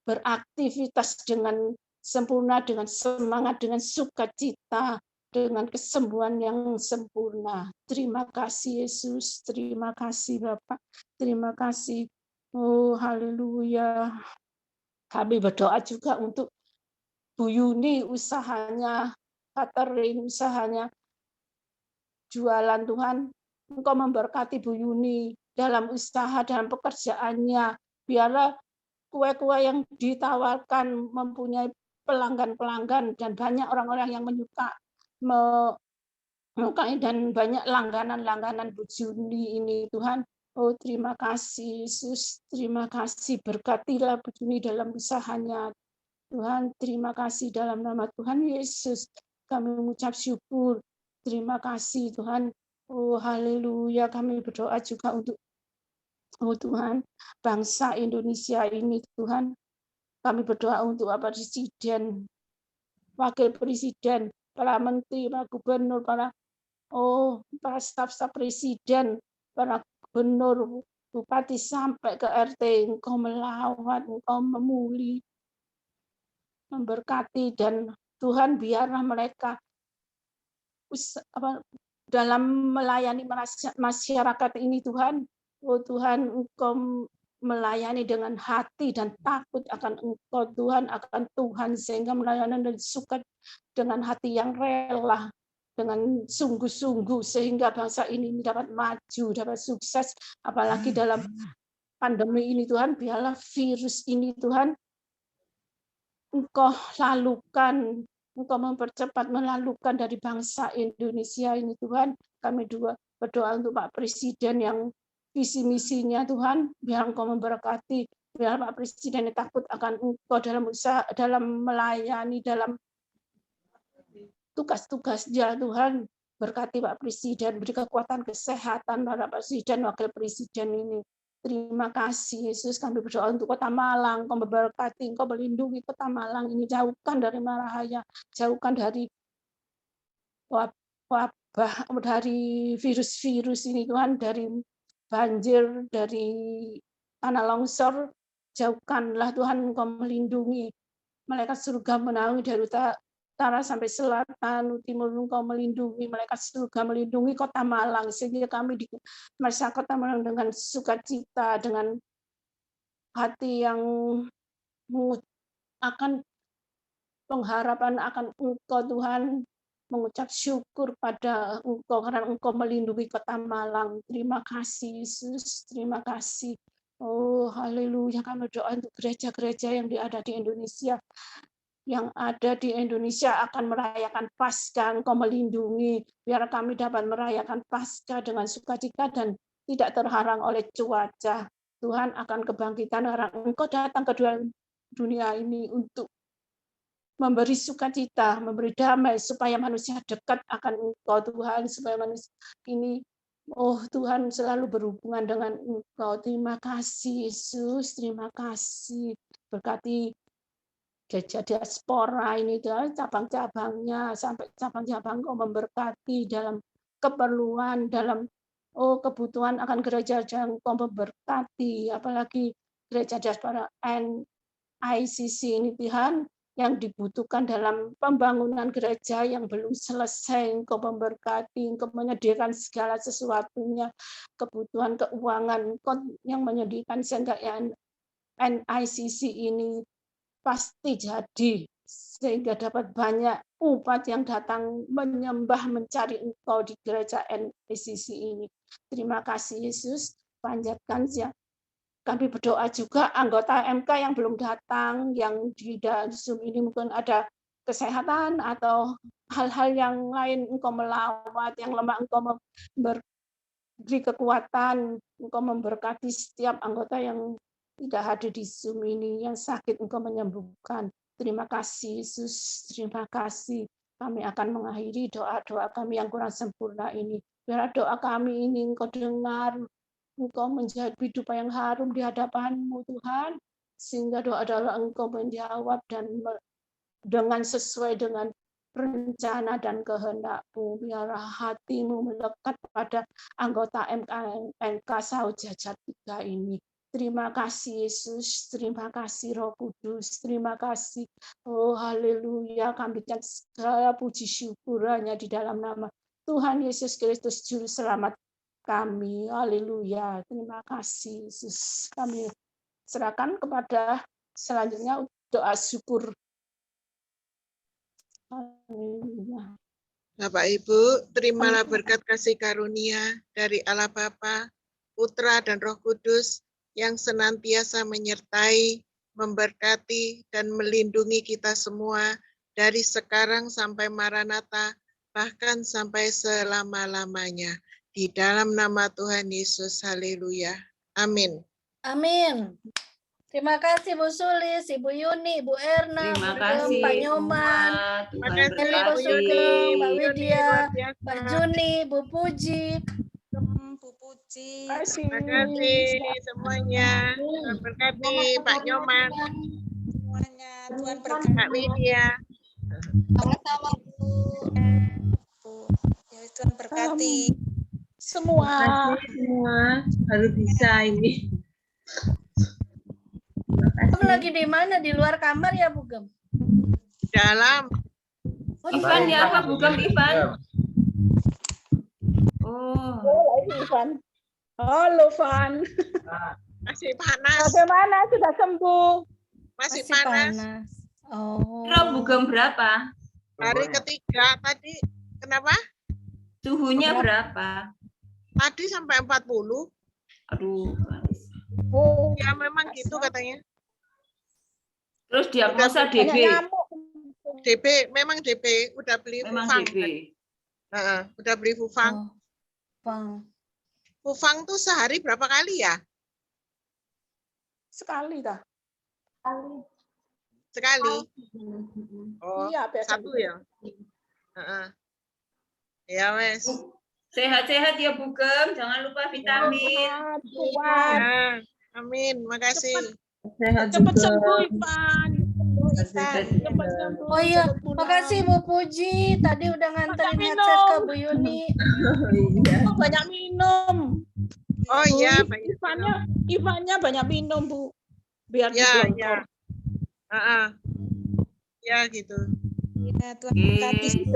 beraktivitas dengan sempurna, dengan semangat, dengan sukacita, dengan kesembuhan yang sempurna. Terima kasih Yesus, terima kasih Bapak, terima kasih. Oh haleluya. Kami berdoa juga untuk Bu Yuni, usahanya catering, usahanya jualan Tuhan. Engkau memberkati Bu Yuni dalam usaha, dalam pekerjaannya. Biarlah kue-kue yang ditawarkan mempunyai pelanggan-pelanggan dan banyak orang-orang yang menyukai dan banyak langganan-langganan Bu Yuni ini Tuhan. Oh terima kasih Yesus, terima kasih, berkatilah Bu Yuni dalam usahanya Tuhan. Terima kasih dalam nama Tuhan Yesus kami mengucap syukur. Terima kasih Tuhan. Oh haleluya, kami berdoa juga untuk Tuhan bangsa Indonesia ini Tuhan. Kami berdoa untuk Bapak Presiden, Wakil Presiden, para menteri, para gubernur, para staf-staf presiden, para gubernur, bupati sampai ke RT. Engkau melawat, Engkau memulih, memberkati, dan Tuhan biarlah mereka dalam melayani masyarakat ini Tuhan. Oh Tuhan, Engkau melayani dengan hati dan takut akan Engkau Tuhan, akan Tuhan, sehingga melayani dan suka dengan hati yang rela, dengan sungguh-sungguh, sehingga bangsa ini dapat maju, dapat sukses, apalagi dalam pandemi ini Tuhan. Biarlah virus ini Tuhan Engkau lalukan, Engkau mempercepat melalukan dari bangsa Indonesia ini Tuhan. Kami juga berdoa untuk Pak Presiden yang visi misinya Tuhan, biar Engkau memberkati, biar Pak Presiden takut akan Engkau dalam usaha, dalam melayani, dalam tugas-tugasnya Tuhan. Berkati Pak Presiden, beri kekuatan kesehatan pada Presiden, Wakil Presiden ini. Terima kasih Yesus, kami berdoa untuk Kota Malang, Engkau memberkati, Engkau melindungi Kota Malang ini, jauhkan dari marahaya, jauhkan dari wabah, dari virus-virus ini Tuhan, dari banjir, dari tanah longsor, jauhkanlah Tuhan. Engkau melindungi, malaikat surga menaungi dari utara sampai selatan, timur. Engkau melindungi, malaikat surga melindungi Kota Malang, sehingga kami di masyarakat Kota Malang dengan sukacita, dengan hati yang akan pengharapan akan Engkau Tuhan, mengucap syukur pada Engkau karena Engkau melindungi Kota Malang. Terima kasih Yesus, terima kasih. Oh haleluya, kami berdoa untuk gereja-gereja yang ada di Indonesia. yang ada di Indonesia akan merayakan Paskah, Engkau melindungi, biar kami dapat merayakan Paskah dengan sukacita dan tidak terhalang oleh cuaca. Tuhan akan kebangkitan orang. Engkau datang ke dunia ini untuk memberi sukacita, memberi damai, supaya manusia dekat akan Engkau, Tuhan, supaya manusia ini, oh Tuhan, selalu berhubungan dengan Engkau. Terima kasih, Yesus, terima kasih. Berkati gereja diaspora ini, cabang-cabangnya, sampai cabang-cabang Engkau memberkati dalam keperluan, dalam kebutuhan akan gereja yang Engkau memberkati, apalagi gereja diaspora NICC ini, Tuhan, yang dibutuhkan dalam pembangunan gereja yang belum selesai. Engkau memberkati, Engkau menyediakan segala sesuatunya, kebutuhan keuangan, Engkau yang menyediakan sehingga NICC ini pasti jadi, sehingga dapat banyak umat yang datang menyembah, mencari Engkau di gereja NICC ini. Terima kasih, Yesus. Panjatkan ya. Kami berdoa juga anggota MK yang belum datang, yang di Zoom ini mungkin ada kesehatan atau hal-hal yang lain, Engkau melawat, yang lemah Engkau memberi kekuatan, Engkau memberkati setiap anggota yang tidak hadir di Zoom ini, yang sakit Engkau menyembuhkan. Terima kasih Yesus, terima kasih. Kami akan mengakhiri doa-doa kami yang kurang sempurna ini. Biar doa kami ini Engkau dengar, Engkau menjadi hidup yang harum di hadapan-Mu, Tuhan, sehingga doa-doa Engkau menjawab dan dengan sesuai dengan rencana dan kehendak-Mu. Biarlah hati-Mu melekat pada anggota MK Saud Jajat 3 ini. Terima kasih Yesus, terima kasih Roh Kudus, terima kasih. Oh haleluya, kami berikan segala puji syukur hanya di dalam nama Tuhan Yesus Kristus Juru Selamat kami. Haleluya. Terima kasih Yesus. Kami serahkan kepada selanjutnya doa syukur. Haleluya. Bapak Ibu, terimalah berkat kasih karunia dari Allah Bapa, Putra dan Roh Kudus yang senantiasa menyertai, memberkati dan melindungi kita semua dari sekarang sampai Maranatha, bahkan sampai selama-lamanya. Di dalam nama Tuhan Yesus, haleluya. Amin. Amin. Terima kasih Bu Sulis, Ibu Yuni, Ibu Erna, Terima Bu kasih Pak Nyoman, Tuhan Eli, Bu berkati. Sugeng, Mbak Widya, Mbak Juni, Bu Puji. Bu Puji. Terima kasih semuanya. Tuhan berkati Pak Nyoman. Semuanya. Tuhan berkati. Kak Widya. Sama-sama Bu. Ya, Tuhan berkati. Semua. Baru bisa ini. Kamu lagi di mana? Di luar kamar ya, Bu Gem? Dalam. Ivan ya, Pak Bugem Ivan. Oh. Ivan. Halo, Van. Masih panas. Bagaimana? Sudah sembuh? Masih panas. Oh. Kira Bugem berapa? Hari ketiga tadi. Kenapa? Suhunya berapa? Tadi sampai 40. Aduh. Oh, ya memang gitu katanya. Terus diagnosa DB. DB, memang DB. Udah beli memang Fufang. DB. Udah beli Fufang. Fufang tuh sehari berapa kali ya? Sekali dah. Sekali. Oh, iya, satu ya. Ya wes. Sehat-sehat ya Bugem, jangan lupa vitamin. Ya, amin, makasih. Cepat sembuh, Ivan. Oh iya, makasih Bu Puji. Tadi udah nganterin headset ke Bu Yuni. Banyak minum. Oh iya, Ivannya banyak minum, Bu. Biar ya, ya. Ya gitu. Ya, Tuhan berkati.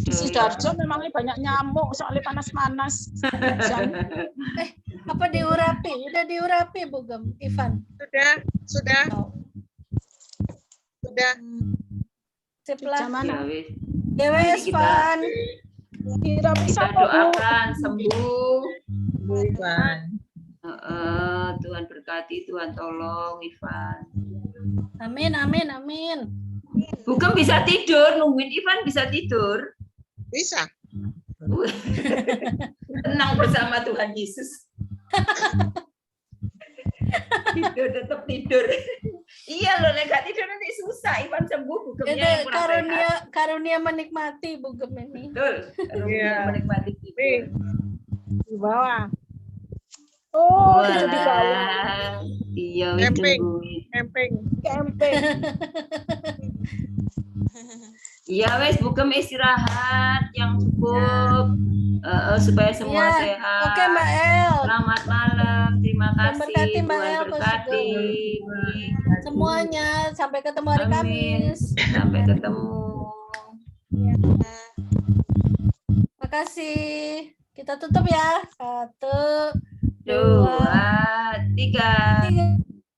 Sidoarjo memangnya banyak nyamuk soalnya panas-panas. Apa diurapi? Udah diurapi Bu Gem, Ivan? Sudah. Sebelah mana? Ya wes, Van. Kita doakan sembuh. Ivan. Tuhan berkati, Tuhan tolong, Ivan. Amin, amin, amin. Bukan bisa tidur, nungguin Ivan bisa tidur. Bisa. Tenang bersama Tuhan Yesus. Tidur, tetap tidur. Iya loh, nggak tidur nanti susah. Ivan sembuh, bugemnya yang kurang sehat. Karunia menikmati bugem ini. Betul, karunia menikmati tidur. Di bawah. Oh, di bawah. Iya, Camping. Iya, wes bugem istirahat yang cukup supaya semua sehat. Oke, Mbak El. Selamat malam, terima kasih. Berkati, Mbak Tuhan El, berkati. Semuanya, sampai ketemu hari Kamis. Sampai ketemu. Makasih. Kita tutup ya. 1, 2, 2, 3.